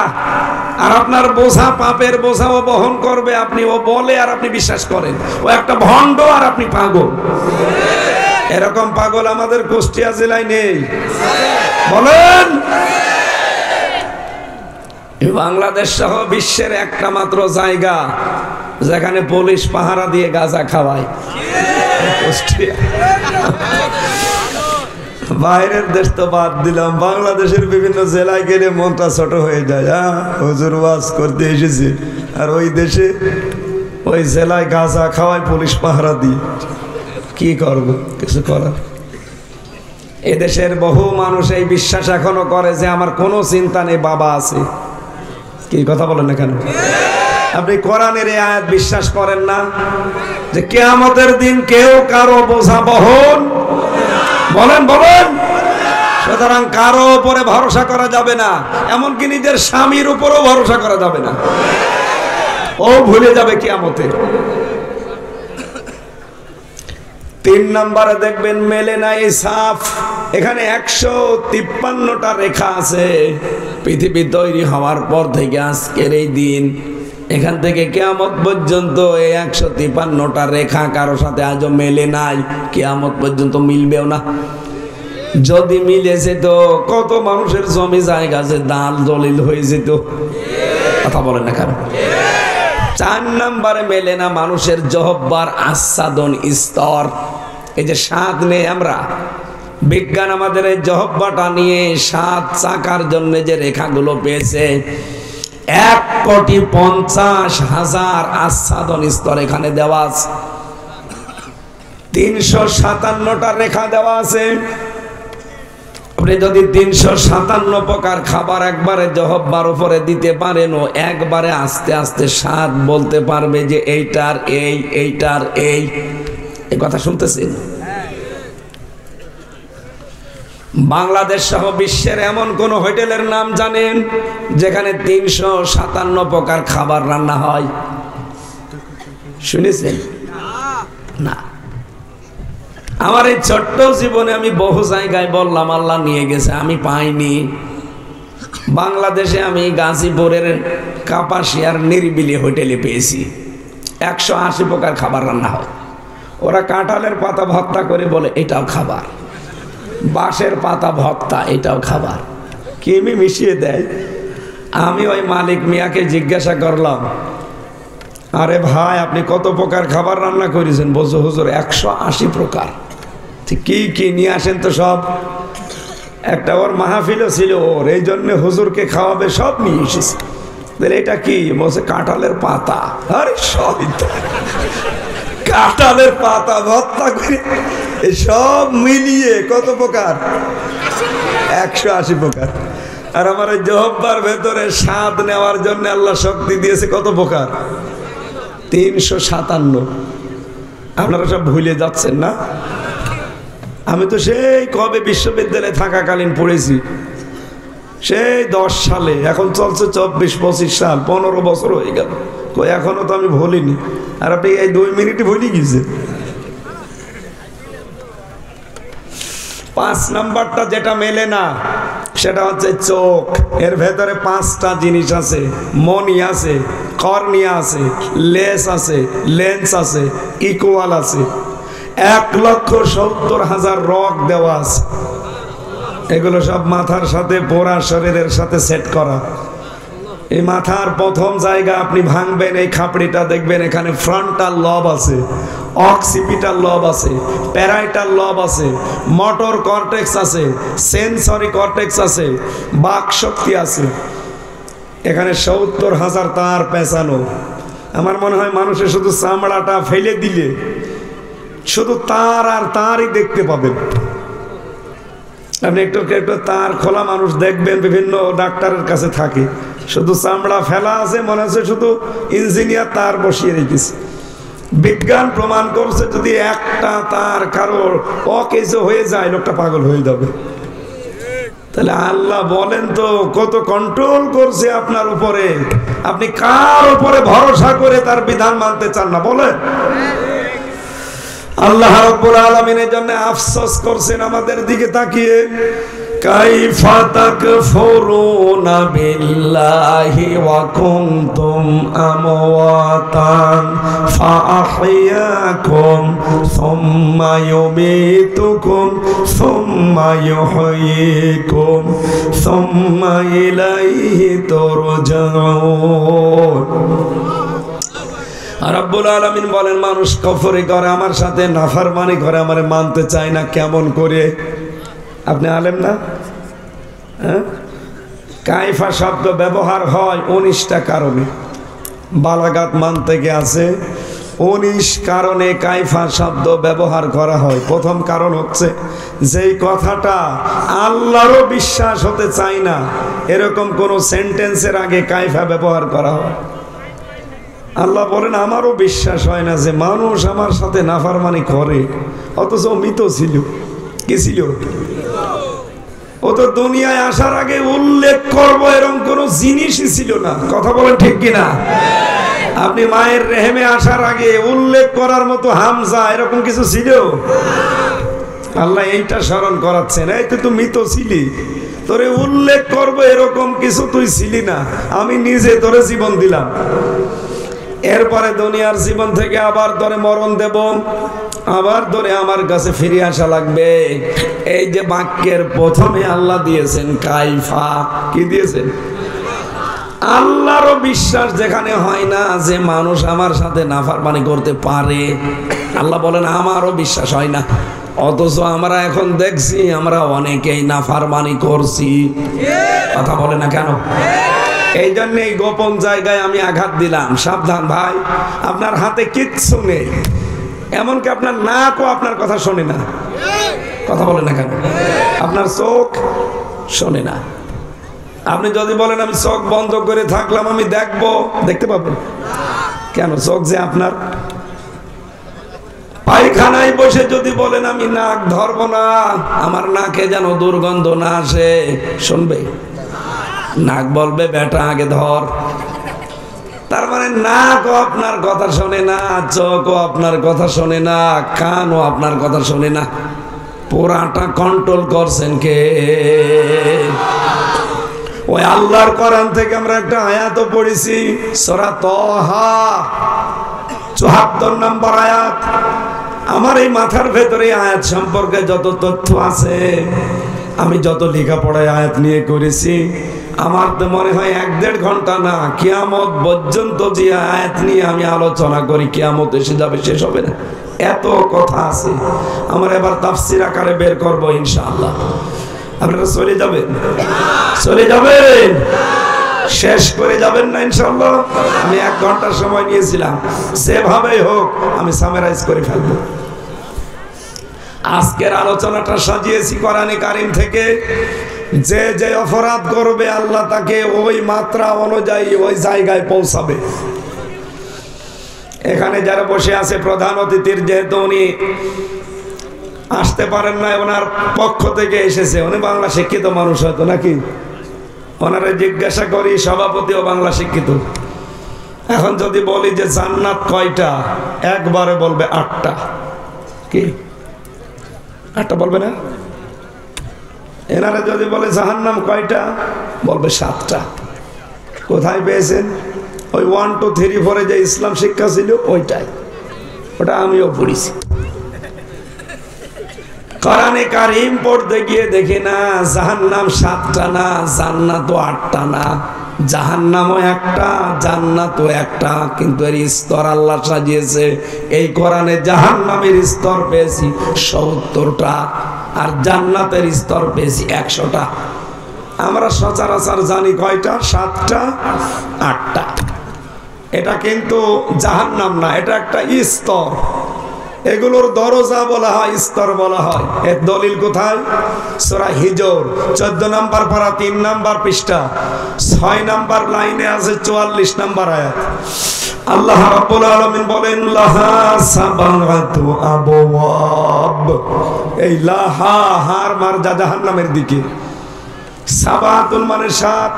আর আপনার বোঝা পাপের বোঝাও বহন করবে। আপনি ও বলে আর আপনি বিশ্বাস করেন, ও একটা ভণ্ড আর আপনি পাগল। এরকম পাগল আমাদের কুষ্টিয়া জেলায় নেই? বলেন। বাংলাদেশ সহ বিশ্বের একটা মাত্র জায়গা যেখানে পুলিশ পাহারা দিয়ে গাঁজা খাওয়ায়, কুষ্টিয়া। বাইরের দেশ তো বাদ দিলাম, বাংলাদেশের বিভিন্ন জেলায় গেলে মনটা ছোট হয়ে যায়। হুজুর ওয়াজ করতে এসেছে, আর ওই দেশে ওই জেলায় গাঁজা খাওয়ায় পুলিশ পাহারা দিয়ে। কি করব, কিছু করার। এদেশের বহু মানুষ এই বিশ্বাস এখনো করে যে আমার কোনো চিন্তা নেই, বাবা আছে। কি কথা বলেন না কেন? আপনি কোরআনের এই আয়াত বিশ্বাস করেন না যে কিয়ামতের দিন কেউ কারো বোঝা বহন? বলেন বলেন। সুতরাং কারো উপরে ভরসা করা যাবে না, এমনকি নিজের স্বামীর উপরেও ভরসা করা যাবে না, ও ভুলে যাবে কিয়ামতে। 3 নম্বরে দেখবেন মেলে নাই সাফ। এখানে 153টা রেখা আছে। পৃথিবী তৈরি হওয়ার পর থেকে আজকের এই দিন এখান থেকে কিয়ামত পর্যন্ত এই 153টা রেখা কারো সাথে আজও মেলে নাই, কিয়ামত পর্যন্ত মিলবেও না। যদি মিলেছে তো কত মানুষের জমি জায়গা যে দান দলিল হয়ে যেত। কথা বলেন না কেন? 4 নম্বরে মেলে না মানুষের জহব্বার আস্বাদন স্তর। এই যে স্বাদ নেই আমরা, বিজ্ঞান আমাদের এই জহব্বাটা নিয়ে 7 চাকার জন্য যে রেখাগুলো পেয়েছে, 1,50,000 আস্বাদন স্তর এখানে দেওয়া আছে। 357টা রেখা দেওয়া আছে। আপনি যদি 357 প্রকার খাবার একবারে জহব্বার উপরে দিতে পারেন, ও একবারে আস্তে আস্তে স্বাদ বলতে পারবে যে এইটার এই, এইটার এই। এই কথা শুনতেছেন? বাংলাদেশ সহ বিশ্বের এমন কোন হোটেলের নাম জানেন যেখানে 357 প্রকার খাবার রান্না হয়? শুনেছেন? না। আমার এই ছোট্ট জীবনে আমি বহু জায়গায় বললাম, আল্লাহ নিয়ে গেছে, আমি পাইনি। বাংলাদেশে আমি গাজীপুরের কাপাসিয়ার নিরিবিলি হোটেলে পেয়েছি 180 প্রকার খাবার রান্না হয়। ওরা কাঁঠালের পাতা ভর্তা করে বলে এটাও খাবার, বাঁশের পাতা ভর্তা এটাও খাবার, কিমি মিশিয়ে দেয়। আমি ওই মালিক মিয়াকে জিজ্ঞাসা করলাম, আরে ভাই আপনি কত প্রকার খাবার রান্না করেছেন? বলছো হুজুর 180 প্রকার। ঠিক কি কি নিয়ে আসেন তো সব। একটা ওর মাহফিলও ছিল ওর, এই জন্য হুজুরকে খাওয়াবে, সব নিয়ে এসেছে। এটা কি? বলছে কাঁঠালের পাতা। আরে সব কাঁঠালের পাতা ভর্তা করে সব মিলিয়ে কত প্রকার? 180 প্রকার। আর আমার এই জহব্বার ভেতরে স্বাদ নেওয়ার জন্য আল্লাহ শক্তি দিয়েছে কত প্রকার? 357। আপনারা সব ভুলে যাচ্ছেন না? আমি তো সেই কবে বিশ্ববিদ্যালয়ে থাকাকালীন পড়েছি, সেই 10 সালে। এখন চলছে 24-25 সাল, 15 বছর হয়ে গেল। এখনো তো আমি ভুলিনি। আর আপনি এই 2 মিনিটে ভুলে গেছে। 5 নাম্বারটা যেটা মেলে না সেটা হচ্ছে চোখ। এর ভেতরে 5টা জিনিস আছে, মনি আছে, কর্নিয়া আছে, লেন্স আছে, লেন্স আছে, ইকুয়াল আছে। 1,70,000 রগ দেওয়া আছে। এগুলো সব মাথার সাথে পুরা শরীরের সাথে সেট করা। এই মাথার প্রথম জায়গা আপনি ভাঙবেন, এই খাপড়িটা দেখবেন এখানে ফ্রন্টাল লব আছে, অক্সিপিটাল লব আছে, প্যারাইটাল লব আছে, মোটর কর্টেক্স আছে, সেন্সরি কর্টেক্স আছে, বাক শক্তি আছে। এখানে 70,000 তার পেঁচানো। আমার মনে হয় মানুষের শুধু চামড়াটা ফেলে দিলে শুধু তার আর তারই দেখতে পাবেন। আপনি একটু তার খোলা মানুষ দেখবেন, বিভিন্ন ডাক্তারের কাছে থাকে, শুধু চামড়া ফেলা আছে, মনে হচ্ছে শুধু ইঞ্জিনিয়ার তার বসিয়ে রেখেছে। বিজ্ঞান প্রমাণ করছে যদি একটা তার কারোর অকেজো হয়ে যায়, লোকটা পাগল হয়ে যাবে। তাহলে আল্লাহ বলেন তো কত কন্ট্রোল করছে আপনার উপরে। আপনি কার উপরে ভরসা করে তার বিধান মানতে চান না বলেন? আল্লাহ রাব্বুল আলামিনের জন্য আফসোস করছেন আমাদের দিকে তাকিয়ে। কাইফা তাকফুরুনা বিল্লাহি ওয়া কুনতুম আমওয়াতান ফাআহইয়াকুম সুম্মা ইউমীতুকুম সুম্মা ইউহয়িকুম সুম্মা ইলাইহি তুরজাউন। রাব্বুল আলামিন বলেন মানুষ কফরি করে, আমার সাথে নাফরমানি করে, আমারে মানতে চায় না। কেমন করে? আপনি আলেম না? কাইফা শব্দ ব্যবহার হয় 19টা কারণে। বালাগাত মান থেকে আছে 19 কারণে কাইফা শব্দ ব্যবহার করা হয়। প্রথম কারণ হচ্ছে যেই কথাটা আল্লাহরও বিশ্বাস হতে চায় না, এরকম কোন সেন্টেন্সের আগে কাইফা ব্যবহার করা হয়। আল্লাহ বলেন আমারও বিশ্বাস হয় না যে মানুষ আমার সাথে নাফরমানি করে, অথচ মৃত ছিল। কি ছিল? ও তো দুনিয়ায় আসার আগে উল্লেখ করবো এরকম কোন জিনিসই ছিল না। কথা বলেন ঠিক কিনা? আপনি মায়ের রেহেমে আসার আগে উল্লেখ করার মতো হামজা এরকম কিছু ছিল? আল্লাহ এইটা স্মরণ করাচ্ছেন, এই তুই তো মৃত ছিলি, তোরে উল্লেখ করবো এরকম কিছু তুই ছিলি না, আমি নিজে তোরে জীবন দিলাম। এরপরে দুনিয়ার জীবন থেকে আবার ধরে মরণ দেব, আবার ধরে আমার কাছে ফিরে আসা লাগবে। এই যে বাক্যের প্রথমে আল্লাহ দিয়েছেন কাইফা, কি দিয়েছেন? আল্লাহরও বিশ্বাস যেখানে হয় না যে মানুষ আমার সাথে নাফরমানি করতে পারে, আল্লাহ বলেন আমারও বিশ্বাস হয় না। অথচ আমরা এখন দেখছি আমরা অনেকেই নাফরমানি করছি, কথা বলে না কেন? এই জন্য এই গোপন জায়গায় আমি আঘাত দিলাম, সাবধান ভাই, আপনার হাতে কিচ্ছু নেই, এমনকি আপনার নাকও আপনার কথা শোনে না, কথা বলে না কেন? আপনার চোখ শোনে না। আপনি যদি বলেন আমি চোখ বন্ধ করে থাকলাম আমি দেখবো, দেখতে পাবেন কেন? চোখ যে আপনার। পায়খানায় বসে যদি বলেন আমি নাক ধরবো না, আমার নাকে যেন দুর্গন্ধ না আসে, শুনবে? নাক বলবে বেটা আগে ধর। তার মানে নাকও আপনার কথা শোনে না, চোখও আপনার কথা শোনে না, কানও আপনার কথা শোনে না। পুরাটা কন্ট্রোল করছেন কে? ওই আল্লাহর কোরআন থেকে আমরা একটা আয়াতও পড়েছি, সূরা তাহা ৭৪ নম্বর আয়াত। আমার এই মাথার ভেতরে আয়াত সম্পর্কে যত তথ্য আছে, আমি যত লেখাপড়ায় আয়াত নিয়ে করেছি, আমার তো মনে হয় ১-১.৫ ঘন্টা না, কিয়ামত পর্যন্ত যে আয়াত নিয়ে আমি আলোচনা করি, কিয়ামত এসে যাবে, শেষ হবে না, এত কথা আছে। আমরা এবার তাফসীর আকারে বের করবো ইনশাআল্লাহ। আপনারা চলে যাবেন? চলে যাবেন? শেষ করে যাবেন না ইনশাআল্লাহ? আমি ১ ঘন্টার সময় নিয়েছিলাম, যেভাবেই হোক আমি সামারাইজ করে ফেলবো। আজকের আলোচনাটা সাজিয়েছি কোরআনে কারীম থেকে। যে যে অপরাধ করবে আল্লাহ তাকে ওই মাত্রা অনুযায়ী ওই জায়গায় পৌঁছাবে। এখানে যারা বসে আছে প্রধান অতিথির, যেহেতু উনি আসতে পারেন না, ওনার পক্ষ থেকে এসেছে, উনি বাংলা শিক্ষিত মানুষ হয়তো নাকি, ওনারে জিজ্ঞাসা করি, সভাপতিও বাংলা শিক্ষিত। এখন যদি বলি যে জান্নাত কয়টা, একবারে বলবে ৮টা। কি ৮টা বলবে না? এনারা যদি বলে জাহান্নাম কয়টা, বলবে ৭টা। কোথায় পেয়েছেন? ওই 1, 2, 3, 4 যে ইসলাম শিক্ষা ছিল ওইটাই, ওটা আমিও পড়েছি। কোরআনে কারীম পড়তে গিয়ে দেখি না জাহান্নাম 7টা না, জান্নাতও 8টা না, জাহান্নামও একটা, জান্নাতও একটা, কিন্তু এর স্তর আল্লাহ সাজিয়েছে। এই কোরআনে জাহান্নামের স্তর পেয়েছি 70টা, আর জান্নাতের স্তর পেয়েছি 100টা। আমরা সচরাচর জানি কয়টা? 7টা, 8টা। এটা কিন্তু জাহান্নাম না, এটা একটা স্তর। এগুলোর দরজা বলা হয়, স্তর বলা হয়। এর দলিল কোথায়? সূরা হিজর 14 নম্বর পারা 3 নম্বর পৃষ্ঠা 6 নম্বর লাইনে আছে 44 নম্বর আয়াত। আল্লাহ রাব্বুল আলামিন বলেন লাহা সাবাগাতু আবওয়াব। এই লাহা হার মার জাহান্নামের দিকে, সাবাতুন মানে 7,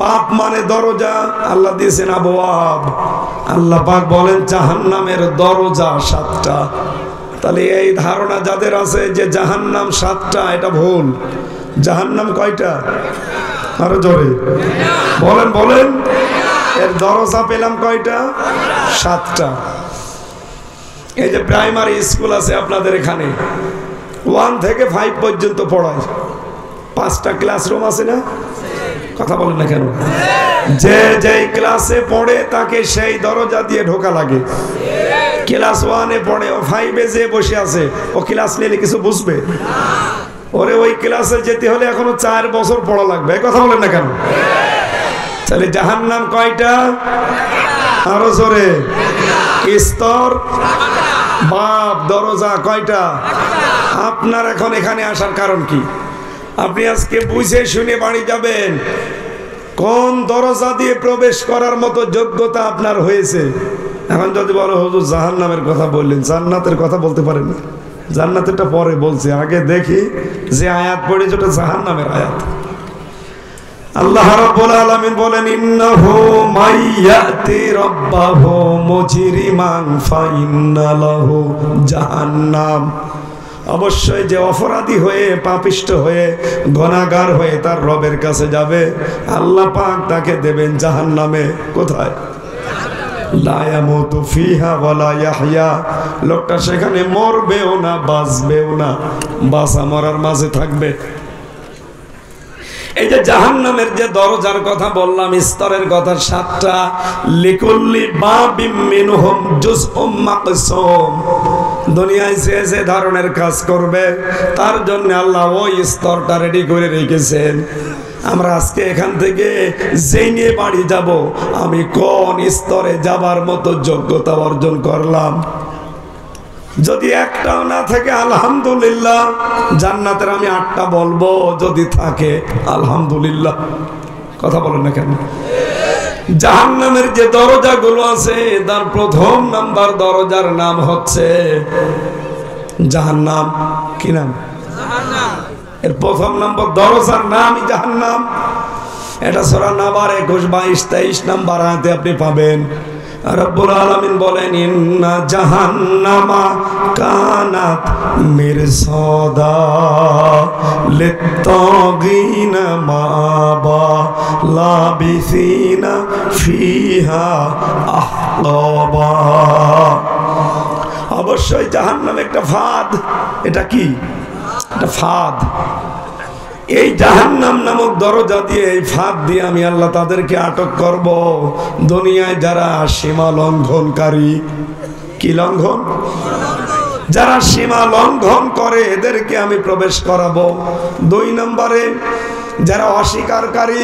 বাপ মানে দরজা, আল্লাহ দিয়েছেন আবওয়াব। আল্লাহ পাক বলেন জাহান্নামের দরজা 7টা। তাহলে এই ধারণা যাদের আছে যে জাহান্নাম 7টা, এটা ভুল। জাহান্নাম কয়টা? আরো জোরে বলেন, বলেন। এর দরজা পেলাম কয়টা? 7টা। এই যে প্রাইমারি স্কুল আছে আপনাদের এখানে, 1 থেকে 5 পর্যন্ত পড়ায়, 5টা ক্লাসরুম আছে না? কথা বলেন না কেন? যে যেই ক্লাসে পড়ে তাকে সেই দরজা দিয়ে ঢোকা লাগে। ক্লাস 1-এ পড়ে, ও 5-এ যে বসে আছে, ও ক্লাস নিলে কিছু বুঝবে? ওরে ওই ক্লাসে যেতে হলে এখনো 4 বছর পড়া লাগবে। কথা বলেন না কেন? তাহলে জাহান্নাম কয়টা? আরো জোরে। স্তর, বাপ, দরজা কয়টা? আপনার এখন এখানে আসার কারণ কি? আপনি আজকে বুঝে শুনে বাড়ি যাবেন, কোন দরজা দিয়ে প্রবেশ করার মতো যোগ্যতা আপনার হয়েছে। এখন যদি বলো হুজুর জাহান্নামের কথা বললেন, জান্নাতের কথা বলতে পারেন না। জান্নাতেরটা পরে বলছি, আগে দেখি যে আয়াত পড়েছে ওটা জাহান্নামের আয়াত। আল্লাহ রাব্বুল আলামিন বলেন ইন্নাহু মাইয়াতি রাব্বাহু মুজরিমান ফাইন্না লাহু জাহান্নাম। অবশ্যই যে অপরাধী হয়ে, পাপিষ্ট হয়ে, গুনাহগার হয়ে তার রবের কাছে যাবে, আল্লাহ পাক তাকে দেবেন জাহান্নামে। কোথায়? লা ইয়ামুতু ফিহা ওয়ালা ইয়াহইয়া, লোকটা সেখানে মরবেও না বাঁচবেও না, বাঁচা মরার মাঝে থাকবে। এই যে জাহান্নামের যে দরজার কথা বললাম, স্তরের কথা 7টা, লিকুল্লি বাবিম মিনহুম জুজউম মাকসুম। দুনিয়ায় যে ধরনের কাজ করবে তার জন্য আল্লাহ ওই স্তরটা রেডি করে রেখেছেন। আমরা আজকে এখান থেকে জেনে বাড়ি যাব, আমি কোন স্তরে যাবার মতো যোগ্যতা অর্জন করলাম। যদি একটাও না থাকে আলহামদুলিল্লাহ, জান্নাতের আমি 8টা বলবো, যদি থাকে আলহামদুলিল্লাহ। কথা বলেন না কেন? জাহান্নামের যে দরজাগুলো আছে তার প্রথম নাম্বার দরজার নাম হচ্ছে জাহান্নাম। কি নাম? জাহান্নাম। এর প্রথম নাম্বার দরজার নামই জাহান্নাম। এটা সূরা নাবার 21, 22, 23 নাম্বার আয়াতে আপনি পাবেন। রব্বুল আলামিন বলেন, ইন্না জাহান্নামা কানাত মিরসাদা লিত্তাগিনা মাআবা লাবিসিনা ফিহা আহকাবা। অবশ্যই জাহান্নাম একটা ফাঁদ। এটা কি? এটা ফাঁদ। এই জাহান্নাম নামক দরজা দিয়ে, এই ফাঁদ দিয়ে আমি আল্লাহ তাদেরকে আটক করব, দুনিয়ায় যারা সীমা লঙ্ঘনকারী। কি লঙ্ঘন? যারা সীমা লঙ্ঘন করে এদেরকে আমি প্রবেশ করাবো। 2 নম্বরে যারা অস্বীকারী।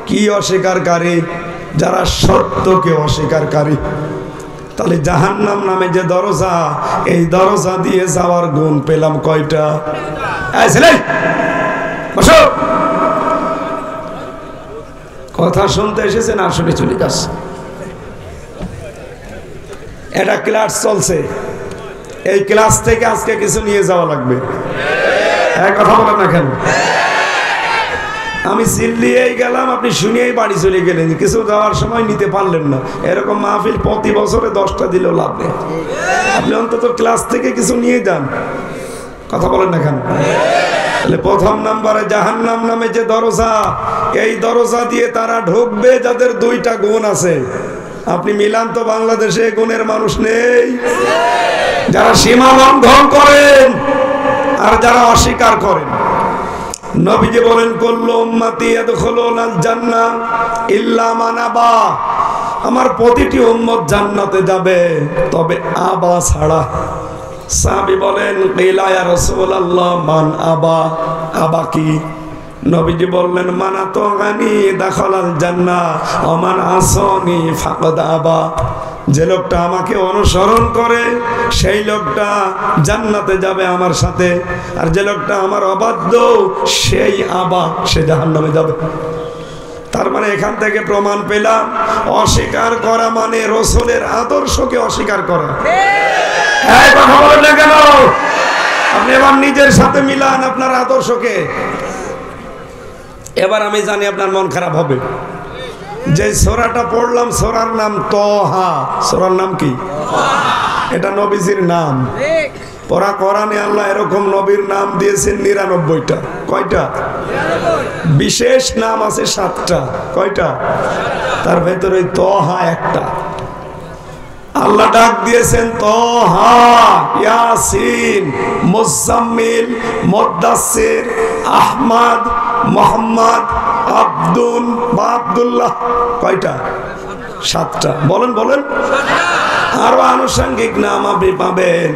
কি অস্বীকারী? যারা সত্যকে অস্বীকারী। তাহলে জাহান্নাম নামে যে দরজা, এই দরজা দিয়ে যাওয়ার গুণ পেলাম কয়টা? বসো, কথা শুনতে এসেছেন, আসলে চলে যাচ্ছে। এটা ক্লাস চলছে, এই ক্লাস থেকে আজকে কিছু নিয়ে যাওয়া লাগবে। কথা বলেন না কেন? আমি চিল্লিয়েই গেলাম, আপনি শুনিয়েই বাড়ি চলে গেলেন, কিছু যাওয়ার সময় নিতে পারলেন না। এরকম মাহফিল প্রতি বছরে 10টা দিলেও লাভ নেই। আপনি অন্তত ক্লাস থেকে কিছু নিয়ে যান। কথা বলেন না কেন? তাহলে প্রথম নম্বরে জাহান্নাম নামে যে দরজা, এই দরজা দিয়ে তারা ঢুকবে যাদের 2টা গুণ আছে। আপনি মিলান তো, বাংলাদেশে গুণের মানুষ নেই। যারা সীমা লঙ্ঘন করেন আর যারা অস্বীকার করেন। নবীজি বলেন, কুল্লু উম্মতি ইয়াদখুলুনাল জান্নাহ ইল্লা মান আবা। আমার প্রতিটি উম্মত জান্নাতে যাবে, তবে আবা ছাড়া। সাহাবী বলেন, কিলা ইয়া রাসূলুল্লাহ মান আবা? আবা কি? নবীজি বললেন, মান আতাআনি দাখালাল জান্নাহ ওয়া মান আসানি ফাকাদ আবা। যে লোকটা আমাকে অনুসরণ করে সেই লোকটা জান্নাতে যাবে আমার সাথে, আর যে লোকটা আমার অবাধ্য সেই আবা, সে জাহান্নামে যাবে। তার মানে এখান থেকে প্রমাণ পেলাম, অস্বীকার করা মানে রাসূলের আদর্শকে অস্বীকার করা। এই কথা বলেন না কেন? আপনি এবার নিজের সাথে মিলান আপনার আদর্শকে। এবার আমি জানি আপনার মন খারাপ হবে। যে সূরাটা পড়লাম, সূরার নাম তহা। সূরার নাম কি? এটা নবীজির নাম। পড়া কোরআনে আল্লাহ এরকম নবীর নাম দিয়েছেন 99টা। কয়টা? বিশেষ নাম আছে 7টা। কয়টা? তার ভেতরে তহা একটা। আল্লাহ ডাক দিয়েছেন তহা, ইয়াসিন, মুজাম্মিল, মুদ্দাসসির, আহমদ, মোহাম্মদ, আব্দুল বা আব্দুল্লাহ। কয়টা? 7টা। বলেন বলেন। আরো আনুষঙ্গিক নাম আপনি পাবেন।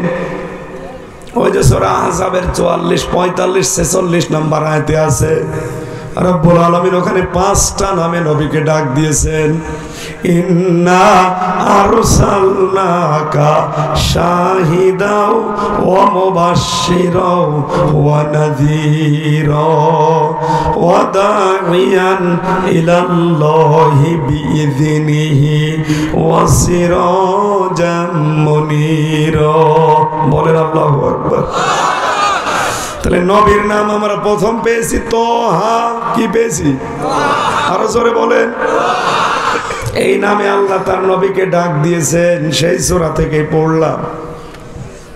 ওই যে সূরা আহজাবের 44, 45, 46 নম্বর আয়াতে আছে। রব্বুল আলামিন ওখানে 5টা নামে নবীকে ডাক দিয়েছেন। ইন্না আরসালনাকা শাহিদাও ওয়া মুবাশশিরাও ওয়া নাযীরা ওয়া দাঈয়ান ইলাল্লাহি বিইযনিহি ওয়া সিরাজাম মুনীরা। বলেন আল্লাহু আকবার। তাহলে নবীর নাম আমরা প্রথম পেয়েছি তহা। কি পেয়েছি? আরো জোরে বলেন। এই নামে আল্লাহ তার নবীকে ডাক দিয়েছেন, সেই সূরা থেকে পড়লাম।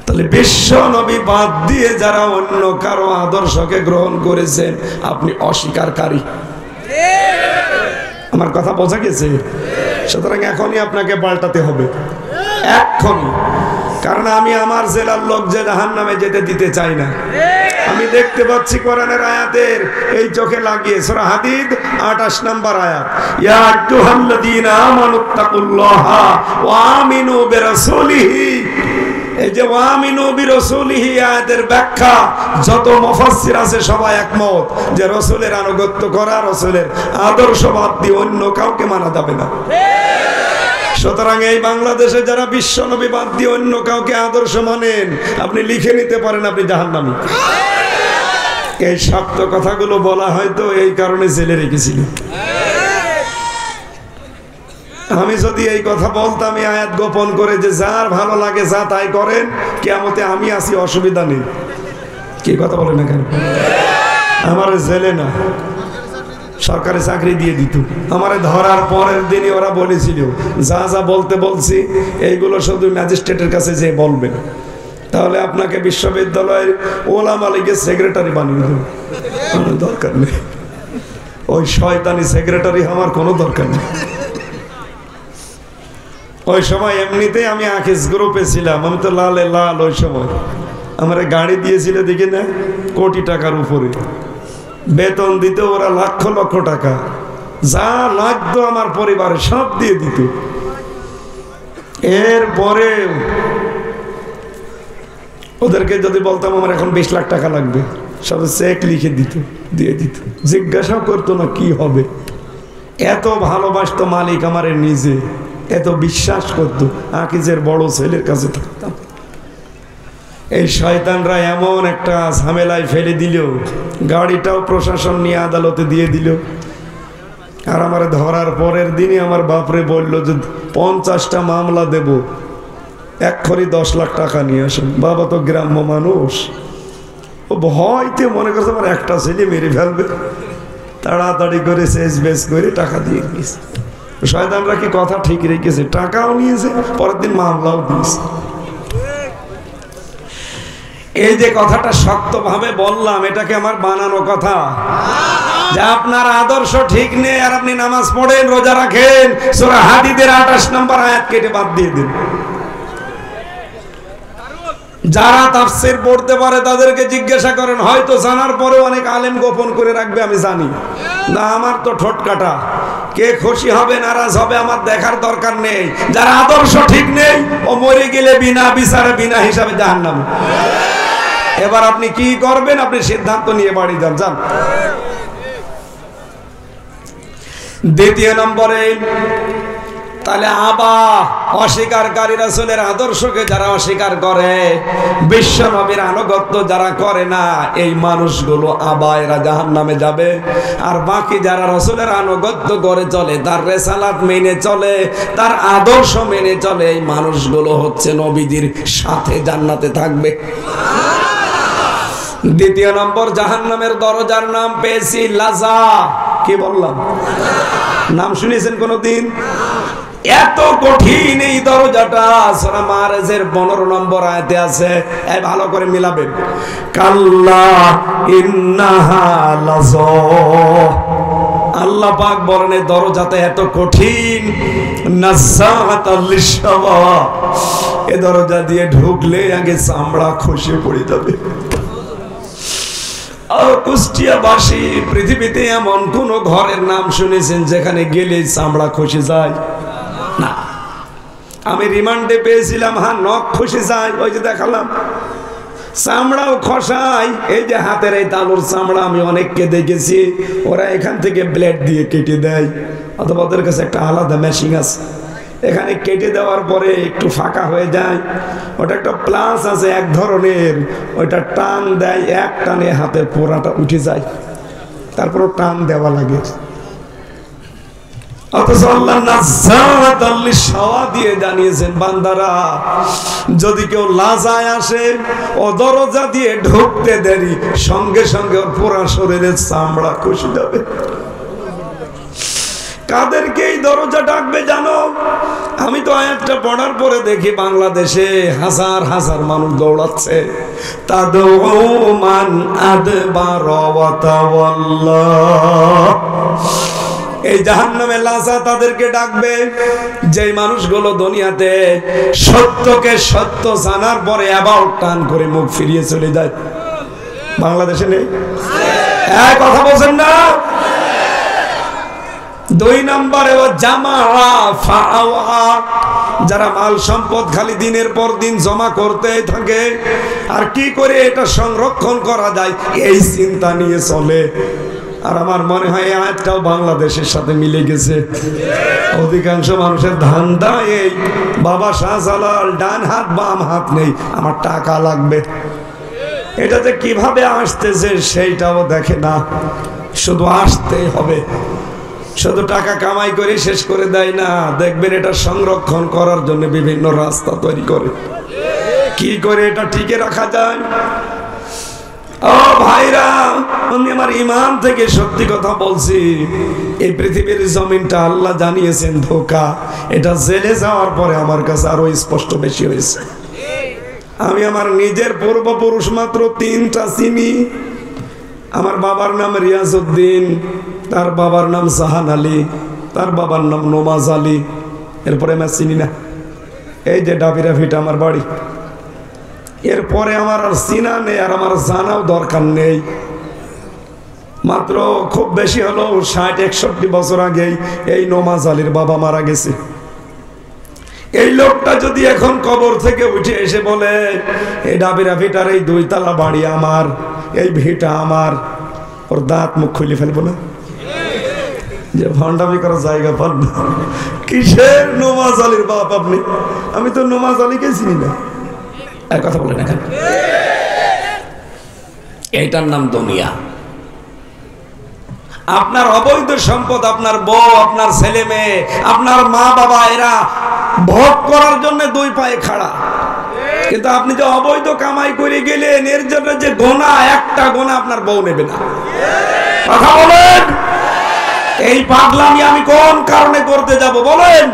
তাহলে বিশ্ব নবী বাদ দিয়ে যারা অন্য কারো আদর্শকে গ্রহণ করেছেন, আপনি অস্বীকারী। আমার কথা বোঝা গেছে? সুতরাং এখনই আপনাকে পাল্টাতে হবে, এখনই। কারণ আমি আমার জেলার লোক যে জাহান্নামে যেতে দিতে চাই না। আমি দেখতে পাচ্ছি কোরআনের আয়াতের এই চোখে লাগিয়ে, সূরা হাদিদ 28 নম্বর আয়াত, ইয়া আইয়ুহাল্লাযীনা আমানুত্তাকুল্লাহা ওয়া আমিনু বিরাসূলিহি। এই যে ওয়া আমিনু বিরাসূলিহি আয়াতের ব্যাখ্যা যত মুফাসসির আছে সবাই একমত যে রাসূলের আনুগত্য করা, রাসূলের আদর্শবাদ দিয়ে অন্য কাউকে মানা যাবে না। সুতরাং এই বাংলাদেশে যারা বিশ্বনবী বাদ দিয়ে অন্য কাউকে আদর্শ মানেন, আপনি লিখে নিতে পারেন আপনি জাহান্নামী। এই শক্ত কথাগুলো বলা হয়তো এই কারণে জেলে রেখেছিল। আমি যদি এই কথা বলতাম এই আয়াত গোপন করে যে যার ভালো লাগে যা তাই করেন, কিয়ামতে আমি আছি, অসুবিধা নেই। কি কথা বলে না কেন? আমার জেলে না, সরকারি চাকরি দিয়ে দিত। আমারে ধরার পরের দিনই ওরা বলেছিল যা যা বলতে বলছি এইগুলো শুধু ম্যাজিস্ট্রেটের কাছে যে বলবেন, তাহলে আপনাকে বিশ্ববিদ্যালয়ের ওলামা লীগের সেক্রেটারি বানিয়ে দেব। আমার দরকার নেই, ওই শয়তানি সেক্রেটারি আমার কোনো দরকার নেই। ওই সময় এমনিতেই আমি আকিস গ্রুপে ছিলাম, আমি তো লালে লাল। ওই সময় আমার গাড়ি দিয়েছিল দেখি না, কোটি টাকার উপরে বেতন দিত ওরা, লক্ষ লক্ষ টাকা, যা লাগতো আমার পরিবারে সব দিয়ে দিত। এরপরে ওদেরকে যদি বলতাম আমার এখন 20 লাখ টাকা লাগবে, সব চেক লিখে দিত, দিয়ে দিত, জিজ্ঞাসা করতো না কি হবে। এত ভালোবাসতো মালিক আমারে নিজে, এত বিশ্বাস করতো। আকিজের বড় ছেলের কাছে থাকতাম। এই শয়তানরা এমন একটা ঝামেলায় ফেলে দিল, গাড়িটাও প্রশাসন নিয়ে আদালতে দিয়ে দিল। আর আমার ধরার পরের দিনই আমার বাপরে বলল যে 50টা মামলা দেব, এক্ষুনি 10 লাখ টাকা নিয়ে আসুন। বাবা তো গ্রাম্য মানুষ, ও ভয়তে মনে করছে আমার একটা ছেলে মেরে ফেলবে, তাড়াতাড়ি করে শেষ বেশ করে টাকা দিয়ে দিয়েছে। শয়তানরা কি কথা ঠিক রেখেছে, টাকাও নিয়েছে, পরের দিন মামলাও দিয়েছে। এই যে কথাটা শক্তভাবে বললাম, এটাকে আমার বানানো কথা। যে আপনার আদর্শ ঠিক নেই আর আপনি নামাজ পড়েন, রোজা রাখেন, সূরা হাদিদের 28 নম্বর আয়াত কেটে বাদ দিয়ে দিন। যারা তাফসীর পড়তে পারে তাদেরকে জিজ্ঞাসা করেন, হয়তো জানার পরে অনেক আলেম গোপন করে রাখবে, আমি জানি না। আমার তো ঠোঁট কাটা, কে খুশি হবে নারাজ হবে আমার দেখার দরকার নেই। যার আদর্শ ঠিক নেই ও মরে গেলে বিনা বিচারে বিনা হিসাবে জাহান্নামে। এবার আপনি কি করবেন, আপনি সিদ্ধান্ত নিয়ে বাড়ি যান। যান। দ্বিতীয় নম্বরে, তাহলে আবা অস্বীকারী রাসূলের আদর্শকে যারা অস্বীকার করে, বিশ্ব নবীর আনুগত্য যারা করে না, এই মানুষগুলো আবা, এরা জাহান্নামে যাবে। আর বাকি যারা রাসূলের আনুগত্য করে চলে, তার রিসালাত মেনে চলে, তার আদর্শ মেনে চলে, এই মানুষগুলো হচ্ছে নবীজির সাথে জান্নাতে থাকবে। দ্বিতীয় নম্বর, জাহান্নামের দরজার নাম পেয়েছি লাজা। কি বললাম? নাম শুনেছেন কোনদিন? এত কঠিন এই দরজাটা। সূরা মাআরিজের 15 নম্বর আয়াতে আছে, এই ভালো করে মিলাবেন। কাল্লা ইন্নাহা লাযা। আল্লাহ পাক বলেন এই দরজাটা এত কঠিন, নাযাআতাল লিশাওয়া। এই দরজা দিয়ে ঢুকলে আগে চামড়া খসে পড়ে যাবে। কুষ্টিয়াবাসী, পৃথিবীতে এমন কোন ঘরের নাম শুনেছেন যেখানে গেলে চামড়া খসে যায়? না। আমি রিমান্ডে পেয়েছিলাম, হ্যাঁ নখ খসে যায়, ওই যে দেখালাম, চামড়াও খসায়। এই যে হাতের এই তালুর চামড়া আমি অনেককে দেখেছি, ওরা এখান থেকে ব্লেড দিয়ে কেটে দেয়, অথবা ওদের কাছে একটা আলাদা মেশিন আছে, এখানে কেটে দেওয়ার পরে একটু ফাঁকা হয়ে যায়, ওটা একটা প্লাস আছে এক ধরনের, ওইটা টান দেয়, এক টানে হাতের পোড়াটা উঠে যায়, তারপর টান দেওয়া লাগে। অথচ আল্লাহ নাযাআতাল লিশাওয়া দিয়ে জানিয়েছেন, বান্দারা যদি কেউ লাজায় আসে, ও দরজা দিয়ে ঢুকতে দেরি, সঙ্গে সঙ্গে ওর পুরা শরীরের চামড়া খসে যাবে। কাদেরকে এই দরজা ডাকবে জানো? আমি তো আয়াতটা পড়ার পরে দেখি বাংলাদেশে হাজার হাজার মানুষ দৌড়াচ্ছে। তাদউ মান আদবারা ওয়া তাওয়াল্লা। এই জাহান্নামে লাসা তাদেরকে ডাকবে যে মানুষগুলো দুনিয়াতে সত্যকে সত্য জানার পরে অ্যাবাউট টার্ন করে মুখ ফিরিয়ে চলে যায়। বাংলাদেশে নেই? এক কথা বলছেন না? দুই নম্বরে ও জামা ফাআওয়া, যারা মাল সম্পদ খালি দিনের পর দিন জমা করতে থাকে আর কি করে এটা সংরক্ষণ করা যায় এই চিন্তা নিয়ে চলে। আর আমার মনে হয় এই আয়াতটাও বাংলাদেশের সাথে মিলে গেছে। অধিকাংশ মানুষের ধান্দা এই, বাবা শাহজালাল ডান হাত বাম হাত নেই, আমার টাকা লাগবে। এটাতে কিভাবে আসতেছে সেইটাও দেখে না, শুধু আসতেই হবে। শুধু টাকা কামাই করে শেষ করে দেয় না, দেখবেন এটা সংরক্ষণ করার জন্য বিভিন্ন রাস্তা তৈরি করে, কি করে এটা টিকে রাখা যায়। ও ভাইরা, আমি আমার ইমান থেকে সত্যি কথা বলছি, এই পৃথিবীর জমিনটা আল্লাহ জানিয়েছেন ধোঁকা। এটা জেলে যাওয়ার পরে আমার কাছে আরো স্পষ্ট বেশি হয়েছে। আমি আমার নিজের পূর্বপুরুষ মাত্র 3টা চিনি। আমার বাবার নাম রিয়াজউদ্দিন, তার বাবার নাম জাহান আলী, তার বাবার নাম নমাজ আলী, এরপরে আমি চিনি না। এই যে ডাবিরা ভিটা আমার বাড়ি, এরপরে আমার আর চিনা নেই, আর আমার জানাও দরকার নেই। মাত্র খুব বেশি হলো 60-61 বছর আগেই এই নমাজ আলীর বাবা মারা গেছে। এই লোকটা যদি এখন কবর থেকে উঠে এসে বলে এই ডাবিরা ভিটার এই 2 তলা বাড়ি আমার, এই ভিটা আমার, ওর দাঁত মুখ খুলে ফেলবো না যে ভণ্ডামি করার জায়গা পান না। কিসের নমাজ আলীর বাপ আপনি? আমি তো নমাজ আলীকে চিনি না। এক কথা বলেন এখন, এইটার নাম দুনিয়া। আপনার অবৈধ সম্পদ, আপনার বউ, আপনার ছেলে মেয়ে, আপনার মা বাবা, এরা ভোগ করার জন্য 2 পায়ে খাড়া, কিন্তু আপনি যে অবৈধ কামাই করে গেলেন এর জন্য যে গোনা, একটা গোনা আপনার বউ নেবে না। কথা বলেন, এই পাগলামি আমি কোন কারণে করতে যাব বলেন?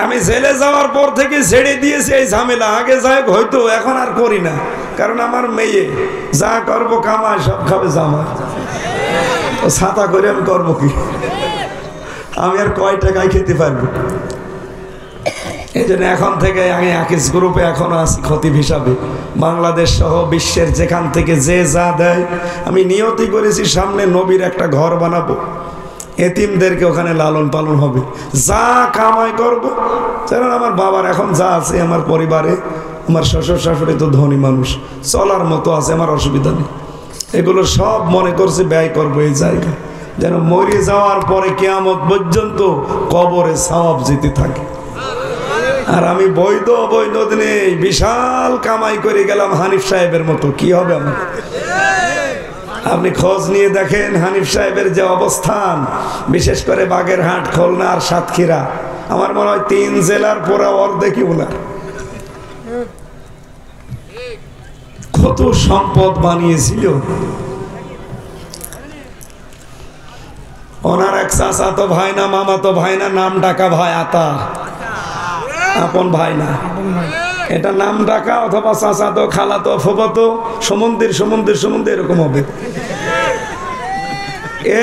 আমি জেলে যাওয়ার পর থেকে ছেড়ে দিয়েছি এই ঝামেলা। আগে যাই হয়তো, এখন আর করি না, কারণ আমার মেয়ে যা করবো কামায় সব খাবে জামা, তো ছাতা করে আমি করবো কি? আমি আর কয় টাকায় খেতে পারবো? এই জন্য এখন থেকে আমি আকিস গ্রুপে এখনো আছি খতিব হিসাবে। বাংলাদেশ সহ বিশ্বের যেখান থেকে যে যা দেয়, আমি নিয়তি করেছি সামনে নবীর একটা ঘর বানাবো, এতিমদেরকে ওখানে লালন পালন হবে, যা কামাই করব। কারণ আমার বাবার এখন যা আছে আমার পরিবারে, আমার শ্বশুর শাশুড়ি তো ধনী মানুষ, চলার মতো আছে, আমার অসুবিধা নেই। এগুলো সব মনে করছে ব্যয় করবো এই জায়গায়, যেন মরে যাওয়ার পরে কিয়ামত পর্যন্ত কবরে সওয়াব যেতে থাকে। আর আমি বৈধ অবৈধ নেই, বিশাল কামাই করে গেলাম হানিফ সাহেবের মতো, কি হবে আমার? আপনি খোঁজ নিয়ে দেখেন হানিফ সাহেবের যে অবস্থান, বিশেষ করে বাগেরহাট, খুলনা আর সাতক্ষীরা, আমার মনে হয় 3 জেলার পুরা অর্ধেকই ওনার। কত সম্পদ বানিয়েছিল। ওনার এক চাচাতো ভাই না মামাতো ভাই না, নাম ডাকা ভাই আতা, আপন ভাই না, এটা নাম ডাকা অথবা চাচাতো খালাতো ফুফাতো সমুদ্রের সমুদ্রের সমুদ্রে এরকম হবে।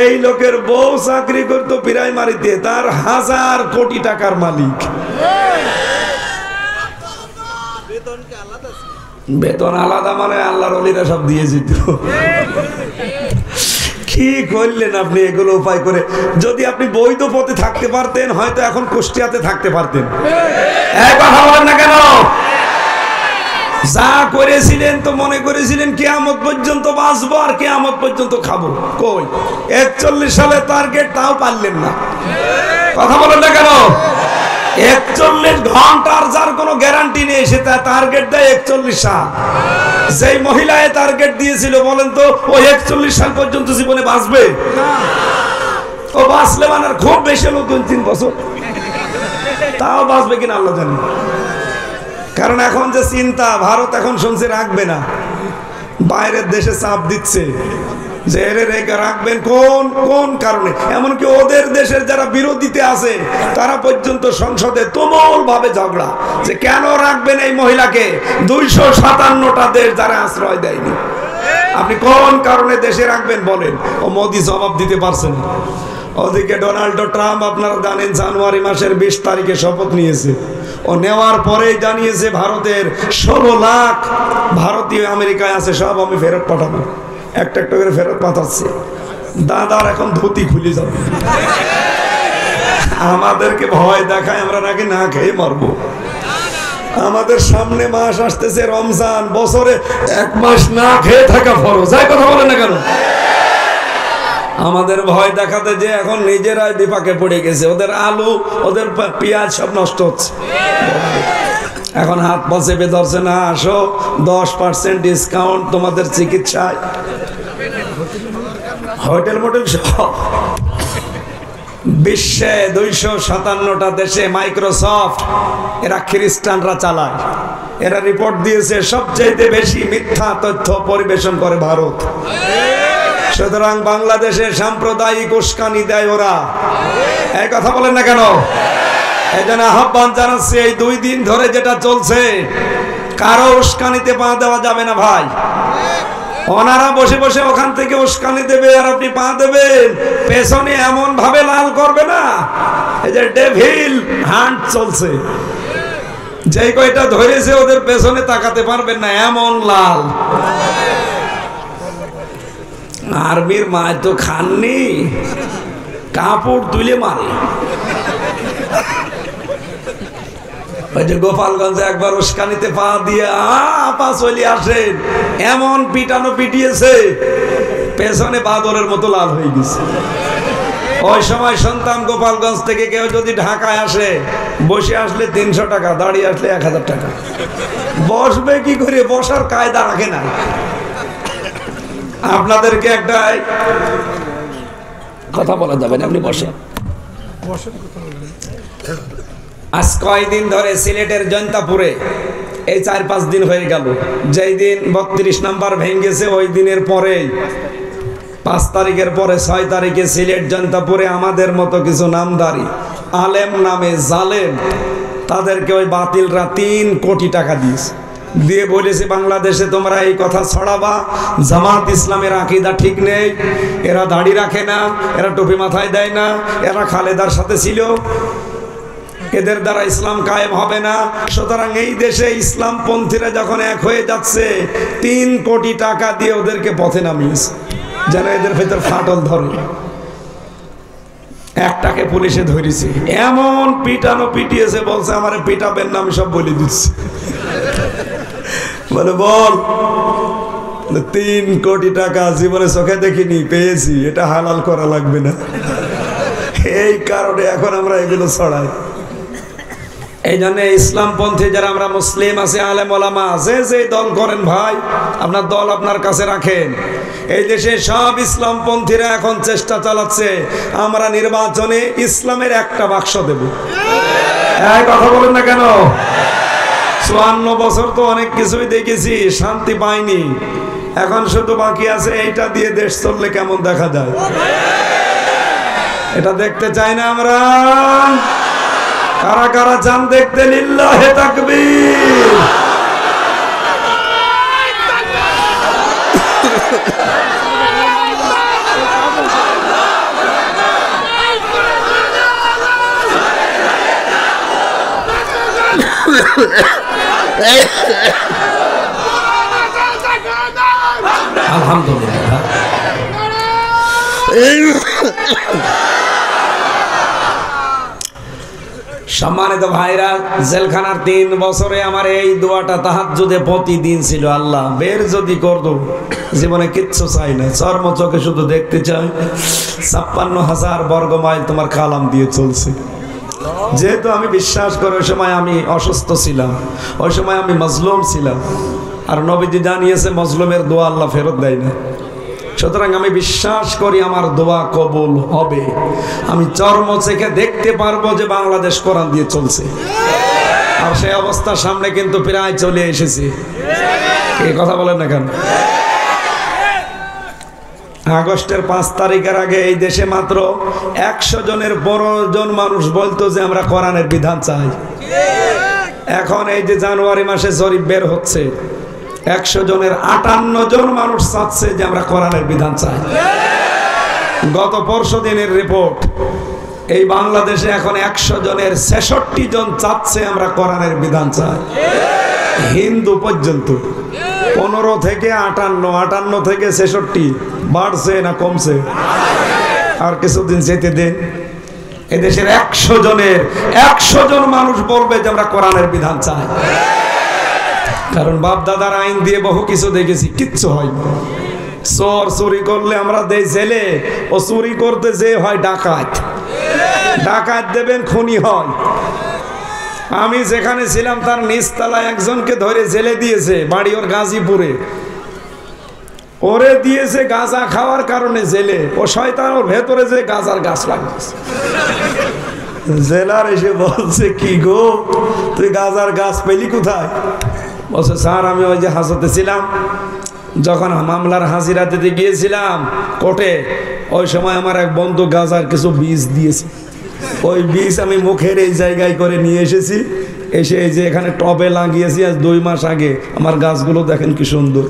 এই লোকের বউ চাকরি করতো প্রাইমারিতে, তার 1000 কোটি টাকার মালিক। বেতন আলাদা মানে আল্লাহর ওলিরা সব দিয়ে যেত। কি করলেন আপনি এগুলো উপায় করে? যদি আপনি বৈধ পথে থাকতে পারতেন হয়তো এখন কুষ্টিয়াতে থাকতে পারতেন। কথা বলেন না কেন? যা করেছিলেন তো মনে করেছিলেন কিয়ামত পর্যন্ত বাঁচবো আর কিয়ামত পর্যন্ত খাবো। কই 41 সালে টার্গেট, তাও পারলেন না। কথা বলেন না কেন? 41 ঘন্টার যার কোনো গ্যারান্টি নেই, সে টার্গেট দেয় 41 সাল। যেই মহিলা টার্গেট দিয়েছিল বলেন তো, ও 41 সাল পর্যন্ত জীবনে বাঁচবে? ও বাঁচলে মানে খুব বেশি হলো 2-3 বছর, তাও বাঁচবে কিনা আল্লাহ জানে। কারণ এখন যে চিন্তা, ভারত এখন শুনছে রাখবে না, বাইরের দেশে চাপ দিচ্ছে যে এর রেখে রাখবেন কোন কোন কারণে। এমনকি ওদের দেশের যারা বিরোধীতে আছে তারা পর্যন্ত সংসদে তুমুল ভাবে ঝগড়া যে কেন রাখবেন এই মহিলাকে। 257টা দেশ যারা আশ্রয় দেয়নি। আপনি কোন কারণে দেশে রাখবেন বলেন? ও মোদি জবাব দিতে পারছেন। ওদিকে ডোনাল্ড ট্রাম্প আপনারা জানেন জানুয়ারি মাসের 20 তারিখে শপথ নিয়েছে। ও নেওয়ার পরেই জানিয়েছে ভারতের 16 লাখ ভারতীয় আমেরিকায় আছে, সব আমি ফেরত পাঠাবো। একটা একটা করে ফেরত পাঠাচ্ছে। দাদার এখন ধুতি খুলে যাবে। আমাদেরকে ভয় দেখায় আমরা নাকি না খেয়ে মরবো। আমাদের সামনে মাস আসতেছে রমজান, বছরে 1 মাস না খেয়ে থাকা ফরজ। যাই কথা বলেন না কেন? আমাদের ভয় দেখাতে যে এখন নিজেরাই বিপাকে পড়ে গেছে। ওদের আলু, ওদের পেঁয়াজ সব নষ্ট হচ্ছে। এখন হাত পা চেপে ধরছে, না আসো 10% ডিসকাউন্ট তোমাদের চিকিৎসায়, হোটেল মোটেল সব। বিশ্বে 257টা দেশে মাইক্রোসফট এরা খ্রিস্টানরা চালায়। এরা রিপোর্ট দিয়েছে সবচেয়ে বেশি মিথ্যা তথ্য পরিবেশন করে ভারত। সুতরাং বাংলাদেশের সাম্প্রদায়িক উস্কানি দেয় ওরা। এই কথা বলেন না কেন? এই জন্য আহ্বান জানাচ্ছি, এই 2 দিন ধরে যেটা চলছে কারো উস্কানিতে পা দেওয়া যাবে না ভাই। ওনারা বসে বসে ওখান থেকে উস্কানি দেবে আর আপনি পা দেবেন, পেছনে এমন ভাবে লাল করবে না। এই যে ডেভিল হান্ট চলছে, যেই কয়টা ধরেছে ওদের পেছনে তাকাতে পারবেন না, এমন লাল। আর্মির মায় তো খাননি, কাপড় তুলে মারে। ওই যে গোপালগঞ্জে একবার উস্কানিতে পা দিয়ে আপা চলে আসেন, এমন পিটানো পিটিয়েছে পেছনে বাদরের মতো লাল হয়ে গেছে। ওই সময় শুনতাম গোপালগঞ্জ থেকে কেউ যদি ঢাকায় আসে, বসে আসলে 300 টাকা, দাঁড়িয়ে আসলে 1000 টাকা। বসবে কি করে? বসার কায়দা রাখে না। আপনাদেরকে একটা কথা বলা যাবে না, আপনি বসেন। আজ কয়দিন ধরে সিলেটের জৈন্তাপুরে, এই 4-5 দিন হয়ে গেল, যেই দিন 32 নাম্বার ভেঙেছে ওই দিনের পরে 5 তারিখের পরে 6 তারিখে সিলেট জৈন্তাপুরে আমাদের মতো কিছু নামধারী আলেম নামে জালেম, তাদেরকে ওই বাতিলরা 3 কোটি টাকা দিয়েছে। দিয়ে বলেছে বাংলাদেশে তোমরা এই কথা ছড়াবা, জামাত ইসলামের আকীদা ঠিক নেই, এরা দাড়ি রাখে না, এরা টুপি মাথায় দেয় না, এরা খালেদার সাথে ছিল, এদের দ্বারা ইসলাম কায়েম হবে না। সুতরাং এই দেশে ইসলামপন্থীরা যখন এক হয়ে যাচ্ছে, 3 কোটি টাকা দিয়ে ওদেরকে পথে নামিয়েছে যেন এদের ভেতর ফাটল ধরে। একটাকে পুলিশে ধরেছে, এমন পিটানো পিটিয়েছে, বলছে আমারে পিটাবেন না, আমি সব বলে দিচ্ছি। বলে বল, 3 কোটি টাকা জীবনে চোখে দেখিনি, পেয়েছি, এটা হালাল করা লাগবে না। এই কারণে এখন আমরা এগুলো ছড়াই। এই জন্য ইসলামপন্থী যারা আমরা মুসলিম আছে, আলেম ওলামা আছে, যে দল করেন ভাই, আপনার দল আপনার কাছে রাখেন। এই দেশে সব ইসলামপন্থীরা এখন চেষ্টা চালাচ্ছে আমরা নির্বাচনে ইসলামের একটা বাক্স দেব। এই কথা বলেন না কেন? 54 বছর তো অনেক কিছুই দেখেছি, শান্তি পাইনি। এখন শুধু বাকি আছে এইটা দিয়ে দেশ চললে কেমন দেখা যায়, এটা দেখতে চাই না আমরা। কারা কারা চান দেখতে? লিল্লাহে তাকবীর। আলহামদুলিল্লাহ। সম্মানিত ভাইরা, জেলখানার 3 বছরে আমার এই দোয়াটা তাহাজ্জুদে প্রতিদিন ছিল, আল্লাহ বের যদি করতো, জীবনে কিচ্ছু চাই না, চর্ম চোখে শুধু দেখতে চাই 56,000 বর্গ মাইল তোমার কালাম দিয়ে চলছে। যেহেতু আমি বিশ্বাস করি, ওই সময় আমি অসুস্থ ছিলাম, ওই সময় আমি মজলুম ছিলাম, আর নবীজি জানিয়েছে মজলুমের দোয়া আল্লাহ ফেরত দেয় না। সুতরাং আমি বিশ্বাস করি আমার দোয়া কবুল হবে। আমি চর্ম চোখে দেখতে পারবো যে বাংলাদেশ কোরআন দিয়ে চলছে, আর সেই অবস্থার সামনে কিন্তু প্রায় চলে এসেছি। এই কথা বলেন না কেন? আগস্টের 5 তারিখের আগে এই দেশে মাত্র 100 জনের 12 জন মানুষ বলতো যে আমরা কোরআনের বিধান চাই। এখন এই যে জানুয়ারি মাসে জরিপ বের হচ্ছে, 100 জনের 58 জন মানুষ চাচ্ছে যে আমরা কোরআনের বিধান চাই। গত পরশু দিনের রিপোর্ট, এই বাংলাদেশে এখন 100 জনের 66 জন চাচ্ছে আমরা কোরআনের বিধান চাই। হিন্দু পর্যন্ত 15 থেকে 58, 58 থেকে 66 বাড়ছে না কমছে? আর কিছুদিন যেতে দেন, এদেশের 100 জনের 100 জন মানুষ বলবে যে আমরা কোরআনের বিধান চাই। কারণ বাপ দাদার আইন দিয়ে বহু কিছু দেখেছি, কিচ্ছু হয় না। চোর চুরি করলে আমরা দেই জেলে, ও চুরি করতে যে হয় ডাকাত। ডাকাত দেবেন, খুনি হয়। আমি যেখানে ছিলাম তার নিচতলায় একজনকে ধরে জেলে দিয়েছে, বাড়ি ওর গাজীপুরে। ওরে দিয়েছে গাঁজা খাওয়ার কারণে জেলে। ও শয়তান ওর ভেতরে যে গাঁজার গাছ লাগিয়েছে। জেলার এসে বলছে, কি গো তুই গাঁজার গাছ পেলি কোথায়? বলছে, স্যার আমি ওই যে হাজতে ছিলাম, যখন মামলার হাজিরা দিতে গিয়েছিলাম কোর্টে, ওই সময় আমার এক বন্ধু গাঁজার কিছু বীজ দিয়েছে। ওই বীজ আমি মুখের এই জায়গায় করে নিয়ে এসেছি, এসে এই যে এখানে টবে লাগিয়েছি আজ 2 মাস আগে। আমার গাছগুলো দেখেন কি সুন্দর।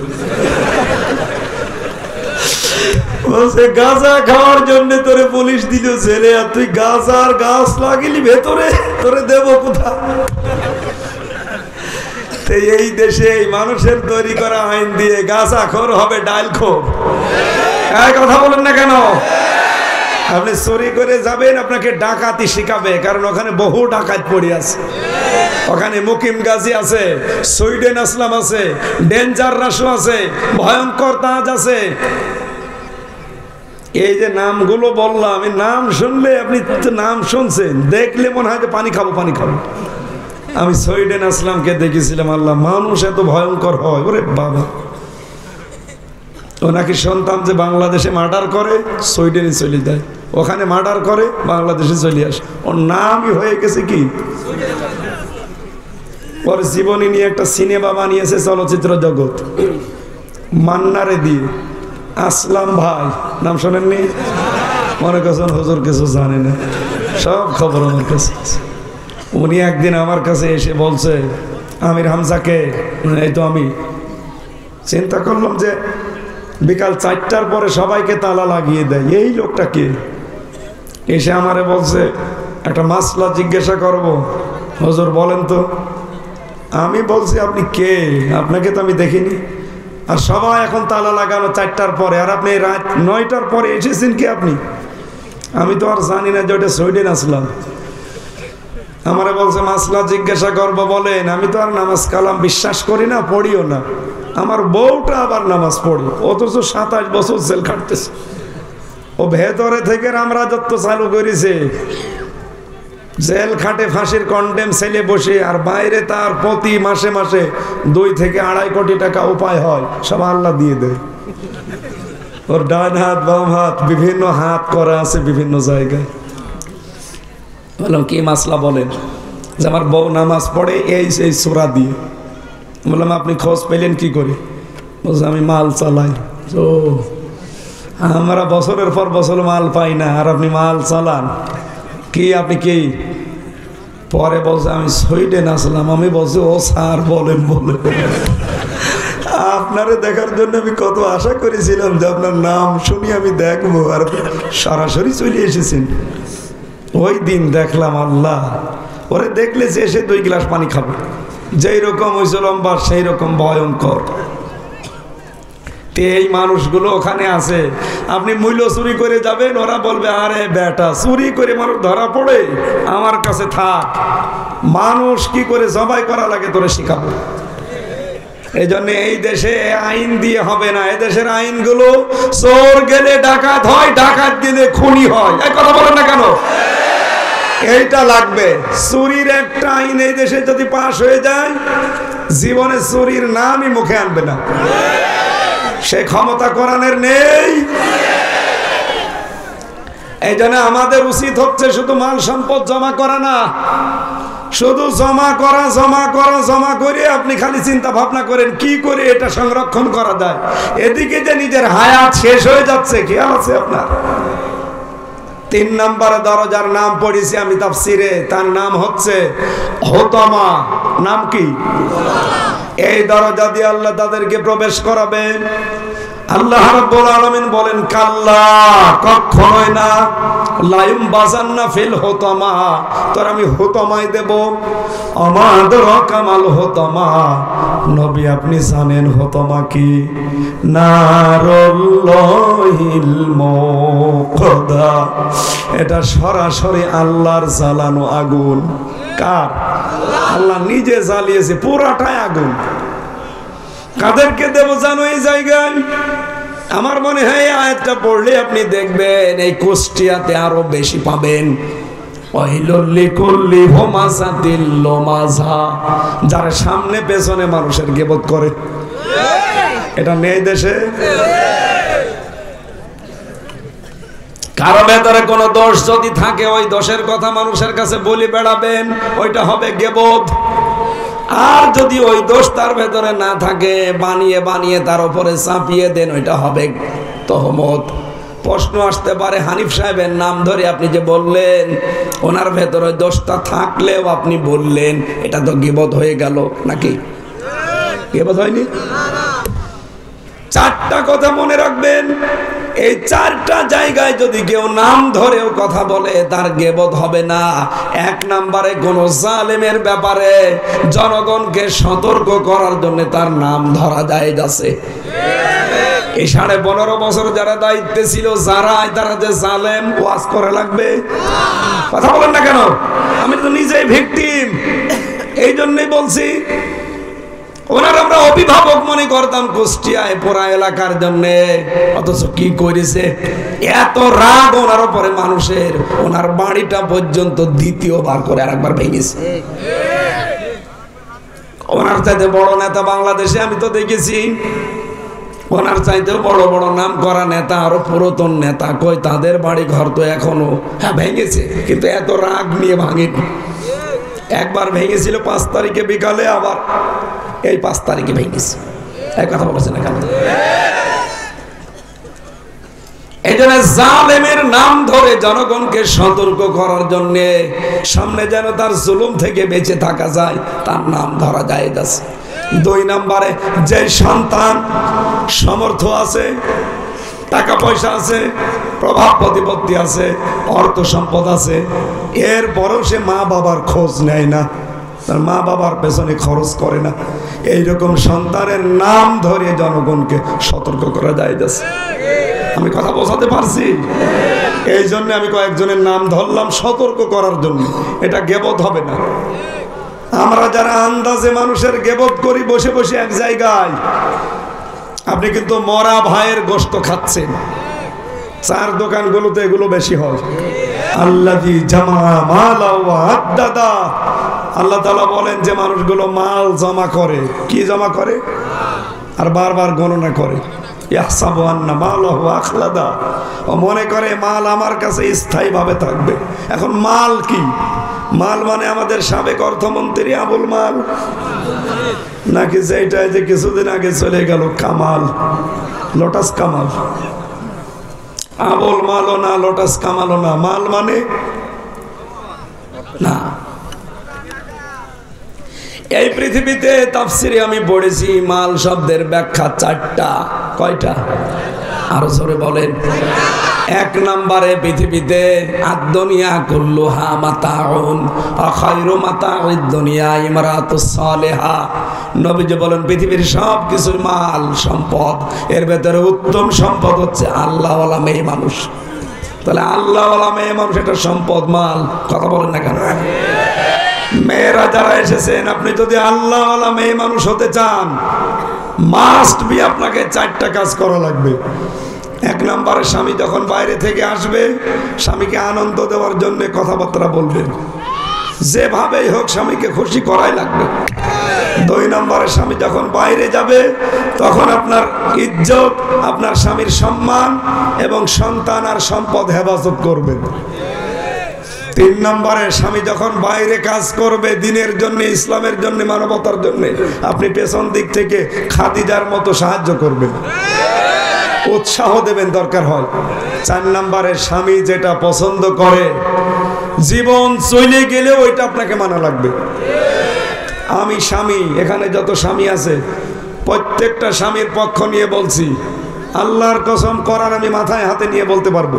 বলছে, গাঁজা খাওয়ার জন্য তোরে পুলিশ দিল জেলে, আর তুই গাঁজার গাছ লাগিলি ভেতরে, তোরে দেব কোথায়? এই দেশে এই মানুষের তৈরি করা আইন দিয়ে গাঁজাখোর হবে ডালখোর। এই কথা বলেন না কেন? আপনি চুরি করে যাবেন, আপনাকে ডাকাতি শিখাবে, কারণ ওখানে বহু ডাকাত পড়ে আছে। ওখানে মুকিম গাজী আছে, সুইডেন আসলাম আছে, ডেঞ্জার রাসু আছে, ভয়ঙ্কর তাজ আছে। এই যে নামগুলো বললাম, এই নাম শুনলে, আপনি তো নাম শুনছেন, দেখলে মনে হয় যে পানি খাবো পানি খাবো। আমি সুইডেন আসলামকে দেখেছিলাম, আল্লাহ মানুষ এত ভয়ঙ্কর হয়, ওরে বাবা। ও নাকি শুনতাম যে বাংলাদেশে মার্ডার করে সুইডেনে চলে যায়, ওখানে মার্ডার করে বাংলাদেশে চলে আসে। ওর নামই হয়ে গেছে কি, ওর জীবনী নিয়ে একটা সিনেমা বানিয়েছে চলচ্চিত্র জগৎ, মান্নারে দিয়ে। আসলাম ভাই নাম শোনেননি? মনে করছেন হুজুর কিছু জানে না, সব খবর আমার কাছে। উনি একদিন আমার কাছে এসে বলছে, আমির হামজাকে, এই তো আমি চিন্তা করলাম যে বিকাল 4টার পরে সবাইকে তালা লাগিয়ে দেয়, এই লোকটা কে? এসে আমারে বলছে, একটা মাসলা জিজ্ঞাসা করব, হুজুর বলেন তো। আমি বলছি, আপনি কে? আপনাকে তো আমি দেখিনি। আর সবাই এখন তালা লাগানো 4টার পরে, আর আপনি রাত 9টার পরে এসেছেন কি আপনি? আমি তো আর জানি না যে ওটা সুইডেন আসলাম। আমারে বলছে মাসলা জিজ্ঞাসা করবো, বলেন। আমি তো আর নামাজ কালাম বিশ্বাস করি না, পড়িও না। আমার বউটা আবার নামাজ পড়ে, অথচ 27 বছর জেল খাটতেছে। ও ভেতরে থেকে রামরাজত্ব চালু করেছে, জেল খাটে ফাঁসির কন্ডেম ছেলে বসে, আর বাইরে তার প্রতি মাসে মাসে 2 থেকে 2.5 কোটি টাকা উপায় হয়, সব আল্লাহ দিয়ে দেয়। ওর ডান হাত বাম হাত বিভিন্ন হাত করা আছে বিভিন্ন জায়গায়। বললাম, কি মাসলা বলেন? যে আমার বউ নামাজ পড়ে এই সেই সূরা দিয়ে। বললাম, আপনি খোঁজ পেলেন কি করে? বলছে, আমি মাল চালাই। তো আমরা বছরের পর বছর মাল পাই না, আর আপনি মাল চালান কি? আপনি কি? পরে বলছে, আমি সুইডেন আসলাম। আমি বলছি, ও স্যার বলেন বলেন। আপনারে দেখার জন্য আমি কত আশা করেছিলাম যে আপনার নাম শুনি আমি দেখবো, আর সরাসরি চলে এসেছেন। ওই দিন দেখলাম, আল্লাহ, ওরে দেখলে যে এসে 2 গ্লাস পানি খাবে, যেই রকম হয়েছে লম্বা সেই রকম ভয়ঙ্কর। এই মানুষগুলো ওখানে আছে, আপনি মূল্য চুরি করে যাবেন, ওরা বলবে, আরে বেটা চুরি করে মানুষ ধরা পড়ে, আমার কাছে থাক, মানুষ কি করে জবাই করা লাগে তোরে শিখাবো। এই জন্য এই দেশে আইন দিয়ে হবে না। এদেশের আইনগুলো চোর গেলে ডাকাত হয়, ডাকাত গেলে খুনি হয়। এই কথা বলেন না কেন? এইটা লাগবে। চুরির একটা আইন এই দেশে যদি পাশ হয়ে যায়, জীবনে চুরির নামই মুখে আনবে না। সে ক্ষমতা কোরআনের নেই। এই জন্য আমাদের উচিত হচ্ছে শুধু মাল সম্পদ জমা করা না, শুধু জমা করা জমা করা জমা করে আপনি খালি চিন্তা ভাবনা করেন কি করে এটা সংরক্ষণ করা যায়। এদিকে যে নিজের হায়াত শেষ হয়ে যাচ্ছে, খেয়াল আছে আপনার? তিন নম্বরে দরজার নাম পড়েছি আমি তাফসিরে, তার নাম হচ্ছে হুতামা। নাম কি? এই দরজা দিয়ে আল্লাহ তাদেরকে প্রবেশ করাবেন। আল্লাহ রাব্বুল আলামিন বলেন, কাল্লা, কখনোই না, লায়ুম বাজান্না ফিল হুতামা, তোর আমি হুতামায় দেব। আমাদের কামাল হুতামা, নবী আপনি জানেন হুতামা কি? নারুল্লাহিল মুকদা, এটা সরাসরি আল্লাহর জ্বালানো আগুন। কার? আল্লাহ নিজে জ্বালিয়েছে, পুরাটাই আগুন। কাদেরকে দেব জানো এই জায়গায়? আমার মনে হয় আয়াতটা পড়লে আপনি দেখবেন এই কুষ্টিয়াতে আরো বেশি পাবেন। যারা সামনে পেছনে মানুষের গীবত করে, এটা নেই দেশে? কারো ভেতরে কোন দোষ যদি থাকে, ওই দোষের কথা মানুষের কাছে বলি বেড়াবেন, ওইটা হবে গীবত। আর যদি ওই দোষ তার ভেতরে না থাকে, বানিয়ে বানিয়ে তার উপরে চাপিয়ে দেন, ওইটা হবে তহমত। প্রশ্ন আসতে পারে, হানিফ সাহেবের নাম ধরে আপনি যে বললেন, ওনার ভেতরে দোষটা থাকলেও আপনি বললেন, এটা তো গীবত হয়ে গেল নাকি? গীবত হয়নি? চারটা কথা মনে রাখবেন। এই চারটা জায়গায় যদি কেউ নাম ধরেও কথা বলে, তার গীবত হবে না। এক নম্বরে কোন জালেমের ব্যাপারে জনগণকে সতর্ক করার জন্য তার নাম ধরা যায় যাচ্ছে। এই 15.5 বছর যারা দায়িত্বে ছিল, তারা যে জালেম, ওয়াজ করে লাগবে। কথা বলেন না কেন? আমি তো নিজেই ভিকটিম, এই জন্যই বলছি। ওনার আমরা অভিভাবক মনে করতাম কুষ্টিয়ায় পুরা এলাকার জন্য, অথচ কি করেছে? এত রাগ ওনার উপরে মানুষের, ওনার বাড়িটা পর্যন্ত দ্বিতীয়বার করে আরেকবার ভেঙেছে। ওনার চাইতে বড় নেতা বাংলাদেশে আমি তো দেখেছি, ওনার চাইতেও বড় বড় নাম করা নেতা, আরো পুরাতন নেতা, কই তাদের বাড়ি ঘর তো এখনো ভেঙেছে, কিন্তু এত রাগ নিয়ে ভাঙেনি। একবার ভেঙেছিল 5 তারিখে বিকালে, আবার এই 5 তারিখে ভেঙেছে। এই কথা বলেছে না কেন? এই জন্য জালেমের নাম ধরে জনগণকে সতর্ক করার জন্য, সামনে যেন তার জুলুম থেকে বেঁচে থাকা যায়, তার নাম ধরা যায়। 2 নম্বরে, যে সন্তান সমর্থ আছে, টাকা পয়সা আছে, প্রভাব প্রতিপত্তি আছে, অর্থ সম্পদ আছে, এরপরও সে মা বাবার খোঁজ নেয় না, তার মা বাবার পেছনে খরচ করে না, এইরকম সন্তানের নাম ধরে জনগণকে সতর্ক করা যায়। আমি কথা বোঝাতে পারছি? এই জন্য আমি কয়েকজনের নাম ধরলাম সতর্ক করার জন্য। এটা গীবত হবে না। আমরা যারা আন্দাজে মানুষের গীবত করি বসে বসে এক জায়গায়, আপনি কিন্তু মরা ভাইয়ের গোশত খাচ্ছেন। চার দোকানগুলোতে এগুলো বেশি হয়। আল্লাযী জামা মালা ওয়া আদ্দাদা, আল্লাহ তাআলা বলেন যে মানুষগুলো মাল জমা করে। কি জমা করে? আর বারবার গণনা করে। ইয়াহসাবু আন্না মালাহু আখলাদা, ও মনে করে মাল আমার কাছে স্থায়ীভাবে থাকবে। এখন মাল কি? মাল মানে আমাদের সাবেক অর্থমন্ত্রী আবুল মাল, নাকি যেটা যে কিছুদিন আগে চলে গেল কামাল, লোটাস কামাল? আবুল মালও না, লোটাস কামালও না। মাল মানে না। এই পৃথিবীতে তাফসিরে আমি পড়েছি মাল শব্দের ব্যাখ্যা 4টা। কয়টা? আরো জোরে বলেন। 1 নম্বরে, পৃথিবীতে আদ-দুনিয়া কুল্লুহা মাতাউন ওয়া খায়রু মাতাউদ দুনিয়া ইমরাতুস সালিহা। নবীজি বলেন পৃথিবীর সব কিছু মাল সম্পদ, এর ভেতরে উত্তম সম্পদ হচ্ছে আল্লাহওয়ালা মেয়ে মানুষ। তাহলে আল্লাহওয়ালা মেয়ে মানুষ এটা সম্পদ, মাল। কথা বলেন না কেন? মেয়েরা যারা এসেছেন, আপনি যদি আল্লাহওয়ালা মেয়ে মানুষ হতে চান, মাস্ট বি আপনাকে 4টা কাজ করা লাগবে। 1 নম্বরে, স্বামী যখন বাইরে থেকে আসবে, স্বামীকে আনন্দ দেওয়ার জন্য কথাবার্তা বলবেন, যেভাবেই হোক স্বামীকে খুশি করাই লাগবে। 2 নম্বরে, স্বামী যখন বাইরে যাবে, তখন আপনার ইজ্জত, আপনার স্বামীর সম্মান এবং সন্তান আর সম্পদ হেফাজত করবেন। তিন নম্বরে স্বামী যখন বাইরে কাজ করবে দিনের জন্য, ইসলামের জন্য, মানবতার জন্য, আপনি পেছন দিক থেকে খাদিজার মতো সাহায্য করবেন, উৎসাহ দেবেন দরকার হয়। চার নম্বরে স্বামী যেটা পছন্দ করে জীবন চলে গেলে ওইটা আপনাকে মানা লাগবে। আমি স্বামী, এখানে যত স্বামী আছে প্রত্যেকটা স্বামীর পক্ষ নিয়ে বলছি, আল্লাহর কসম করার আমি মাথায় হাতে নিয়ে বলতে পারবো,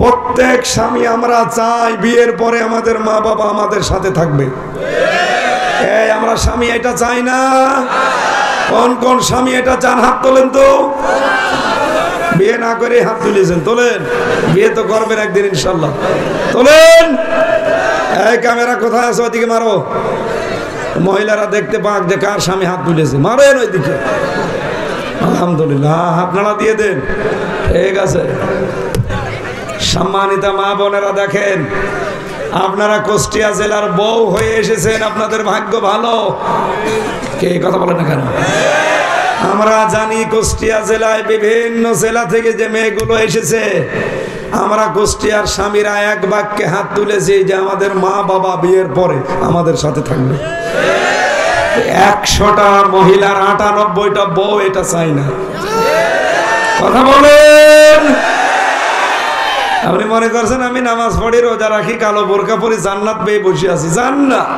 প্রত্যেক স্বামী আমরা চাই বিয়ের পরে আমাদের মা বাবা আমাদের সাথে থাকবে। এই আমরা স্বামী এটা চাই না? কোন কোন স্বামী এটা চান? হাত তোলেন তো। বিয়ে না করে হাত তুলেছেন, তোলেন। বিয়ে তো করবেন একদিন ইনশাল্লাহ, তোলেন। এই ক্যামেরা কোথায় আছে? ওইদিকে মারো, মহিলারা দেখতে পাক যে কার স্বামী হাত তুলেছে, মারেন ওইদিকে। আলহামদুলিল্লাহ, আপনারা দিয়ে দেন, ঠিক আছে। সম্মানিত মা বোনেরা, দেখেন আপনারা কুষ্টিয়া জেলার বউ হয়ে এসেছেন, আপনাদের ভাগ্য ভালো। কে কথা বলে না কেন? আমরা জানি কুষ্টিয়া জেলায় বিভিন্ন জেলা থেকে যে মেয়েগুলো এসেছে, আমরা কুষ্টিয়ার স্বামীরা এক বাক্যে হাত তুলেছি যে আমাদের মা বাবা বিয়ের পরে আমাদের সাথে থাকবে। 100টা মহিলার 98টা বউ এটা চাই না। কথা বলেন। আপনি মনে করছেন আমি নামাজ পড়ি, রোজা রাখি, কালো বোরকা পরি, জান্নাত পেয়ে বসে আছি? জান্নাত,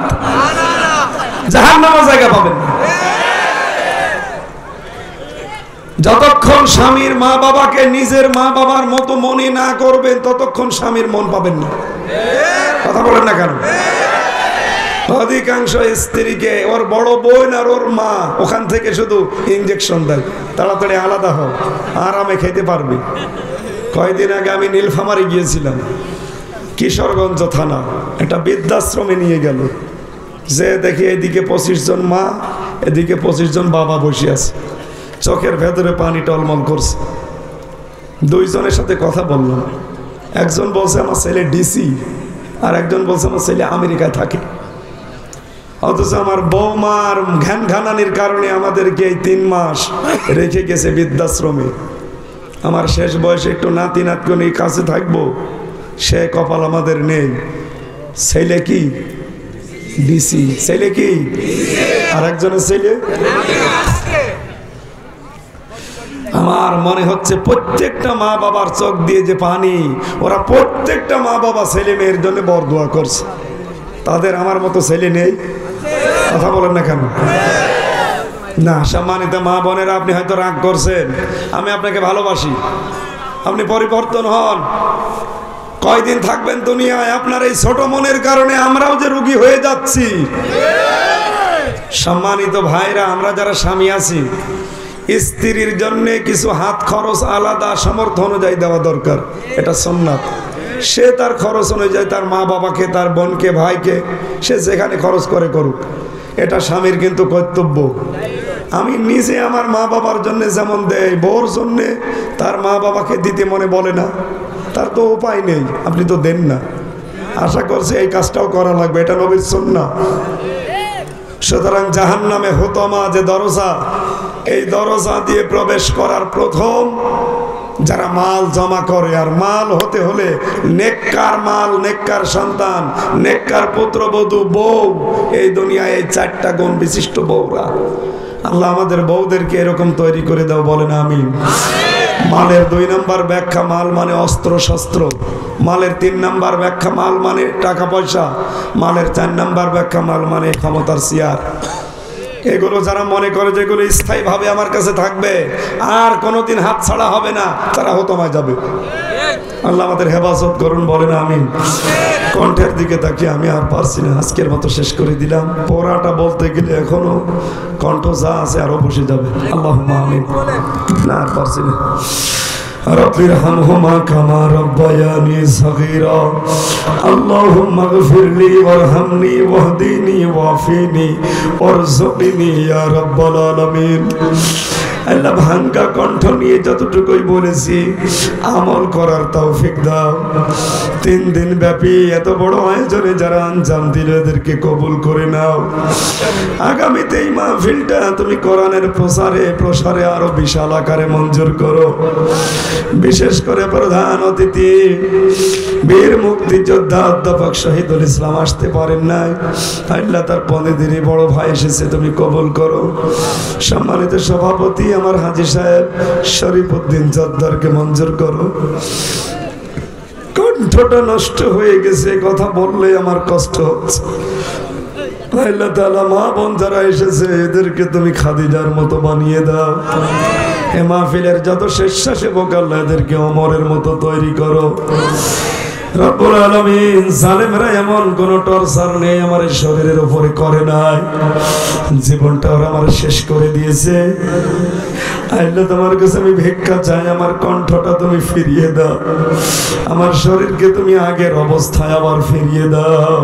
জাহান্নামে জায়গা পাবেন না। যতক্ষণ স্বামীর মা বাবাকে নিজের মা বাবার মতো মনে না করবেন ততক্ষণ স্বামীর মন পাবেন না। কথা বলেন না কেন? অধিকাংশ স্ত্রীকে ওর বড় বোন আর ওর মা ওখান থেকে শুধু ইনজেকশন দেয়, তাড়াতাড়ি আলাদা হোক, আরামে খেতে পারবি। কয়েকদিন আগে আমি নীলফামারী গিয়েছিলাম, কিশোরগঞ্জ থানা, একটা বৃদ্ধাশ্রমে নিয়ে গেল, যে দেখি এদিকে 25 জন মা, এদিকে 25 জন বাবা বসে আছে, চোখের ভেতরে পানি টলমল করছে। দুইজনের সাথে কথা বললাম, একজন বলছে আমার ছেলে ডিসি, আর একজন বলছে আমার ছেলে আমেরিকায় থাকে। অথচ আমার বৌমার ঘ্যান ঘানানির কারণে আমাদেরকে এই 3 মাস রেখে গেছে বৃদ্ধাশ্রমে। আমার শেষ বয়সে একটু নাতি নাতকে নিয়ে কাছে থাকবো, সে কপাল আমাদের নেই। ছেলে কি ডিসি, ছেলে কি আর একজনের ছেলে। আমার মনে হচ্ছে প্রত্যেকটা মা বাবার চোখ দিয়ে যে পানি, ওরা প্রত্যেকটা মা বাবা ছেলে মেয়ের জন্য বরদোয়া করছে। তাদের আমার মতো ছেলে নেই। কথা বলেন না কেন? না। সম্মানিত মা বোনেরা, আপনি হয়তো রাগ করছেন, আমি আপনাকে ভালোবাসি, আপনি পরিবর্তন হন। কয়দিন থাকবেন দুনিয়ায়? আপনার এই ছোট মনের কারণে আমরাও যে রোগী হয়ে যাচ্ছি। সম্মানিত ভাইরা, আমরা যারা স্বামী আছি, স্ত্রীর জন্য কিছু হাত খরচ আলাদা সামর্থ্য অনুযায়ী দেওয়া দরকার, এটা সুন্নাত। সে তার খরচ অনুযায়ী তার মা বাবাকে, তার বোনকে, ভাইকে সে যেখানে খরচ করে করুক, এটা স্বামীর কিন্তু কর্তব্য। আমি নিজে আমার মা বাবার জন্য যেমন দেই, বউর জন্যে তার মা বাবাকে দিতে মনে বলে না, তার তো উপায় নেই, আপনি তো দেন না। আশা করছি এই কাজটাও করা লাগবে, এটা নবীর সুন্নাহ। সুতরাং জাহান্নামে হুতমা যে দরজা, এই দরজা দিয়ে প্রবেশ করার প্রথম যারা মাল জমা করে, আর মাল হতে হলে নেককার মাল, নেককার সন্তান, নেককার পুত্রবধূ, বউ, এই দুনিয়ায় এই 4টা গুণ বিশিষ্ট বউরা। আল্লাহ আমাদের বউদেরকে এরকম তৈরি করে দাও, বলেন আমিন। মালের 2 নম্বর ব্যাখ্যা, মাল মানে অস্ত্র শস্ত্র। মালের 3 নম্বর ব্যাখ্যা, মাল মানে টাকা পয়সা। মালের 4 নম্বর ব্যাখ্যা, মাল মানে ক্ষমতার চেয়ার। এগুলো যারা মনে করে যেগুলো স্থায়ীভাবে আমার কাছে থাকবে, আর কোনোদিন হাত ছাড়া হবে না, তারা হতমায় যাবে। আল্লাহ আমাদের হেফাজত করুন, বলেন আমিন। কণ্ঠের দিকে তাকিয়ে আমি আর পারছি না, আজকের মতো শেষ করে দিলাম। পড়াটা বলতে গেলে এখনো কণ্ঠ যা আছে আরো বসে যাবে। আল্লাহুম্মা আমিন। না আর পারছি না। রব্বির হামহুমা কামা রব্বায়ানি সগীরা। আল্লাহুম্মা গফিরলি ওয়ারহামনি ওয়াহদিনি ওয়াফিনি ওয়ারযুকনি ইয়া রাব্বাল আলামিন। আল্লাহ ভাঙ্গা কণ্ঠ নিয়ে যতটুকুই বলেছি আমল করার তৌফিক দাও। 3 দিন ব্যাপী এত বড় আয়োজনে যারা আঞ্জাম দিল এদেরকে কবুল করে নাও। আগামীতে এই মাহফিলটা তুমি কোরআনের প্রসারে আরো বিশাল আকারে মঞ্জুর করো। বিশেষ করে প্রধান অতিথি বীর মুক্তিযোদ্ধা অধ্যাপক শহীদুল ইসলাম আসতে পারেন নাই, আল্লাহ তার 15 দিনে বড় ভাই এসেছে, তুমি কবুল করো। সম্মানিত সভাপতি আমার হাজী সাহেব শরীফউদ্দিন জদ্দারকে মঞ্জুর করো। কণ্ঠটা নষ্ট হয়ে গেছে, কথা বললে আমার কষ্ট হচ্ছে। আল্লাহ তাআলা মা বোন যারা এসেছে এদেরকে তুমি খাদিজার মতো বানিয়ে দাও। এ মাহফিলের যত স্বেচ্ছাসেবক আল্লাহ এদেরকে ওমরের মতো তৈরি করো। রব্বুল আলামিন জালেমরা এমন কোন টর্চার নেই আমার এই শরীরের উপরে করে নাই, জীবনটা ওরা আমার শেষ করে দিয়েছে। আল্লাহ তোমার কাছে আমি ভিক্ষা চাই, আমার কণ্ঠটা তুমি ফিরিয়ে দাও, আমার শরীরকে তুমি আগের অবস্থায় আবার ফিরিয়ে দাও।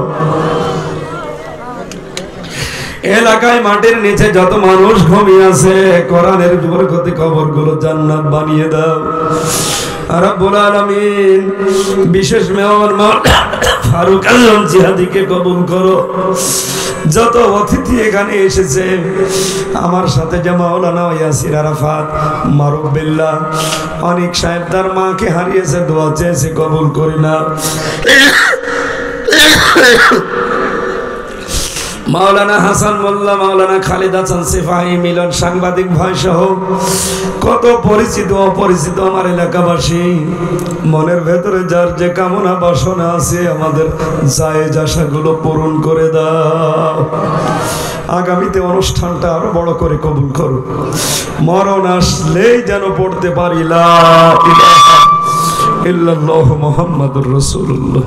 এলাকায় মাটির নিচে যত মানুষ ঘুমিয়ে আছে কোরআনের বরকতে কবরগুলো জান্নাত বানিয়ে দাও। রব্বুল আলামিন বিশেষ মেহমান ফারুক আলম জিহাদিকে কবুল করো। যত অতিথি এখানে এসেছে আমার সাথে যে মাওলানা ইয়াসির আরাফাত মারুফ বিল্লাহ অনেক সাহেব তার মাকে হারিয়েছে, দোয়া চেয়েছে, কবুল করি না। মাওলানা হাসান মোল্লা, মাওলানা খালিদ হাসান সিপাহী, মিলন সাংবাদিক ভাই সহ কত পরিচিত অপরিচিত আমার এলাকাবাসী, মনের ভেতরে যার যে কামনা বাসনা আছে আমাদের জায়েজ আশাগুলো পূরণ করে দাও। আগামীতে অনুষ্ঠানটা আরো বড় করে কবুল করো। মরণ আসলেই যেন পড়তে পারি লা ইলাহা ইল্লাল্লাহু মুহাম্মাদুর রাসূলুল্লাহ।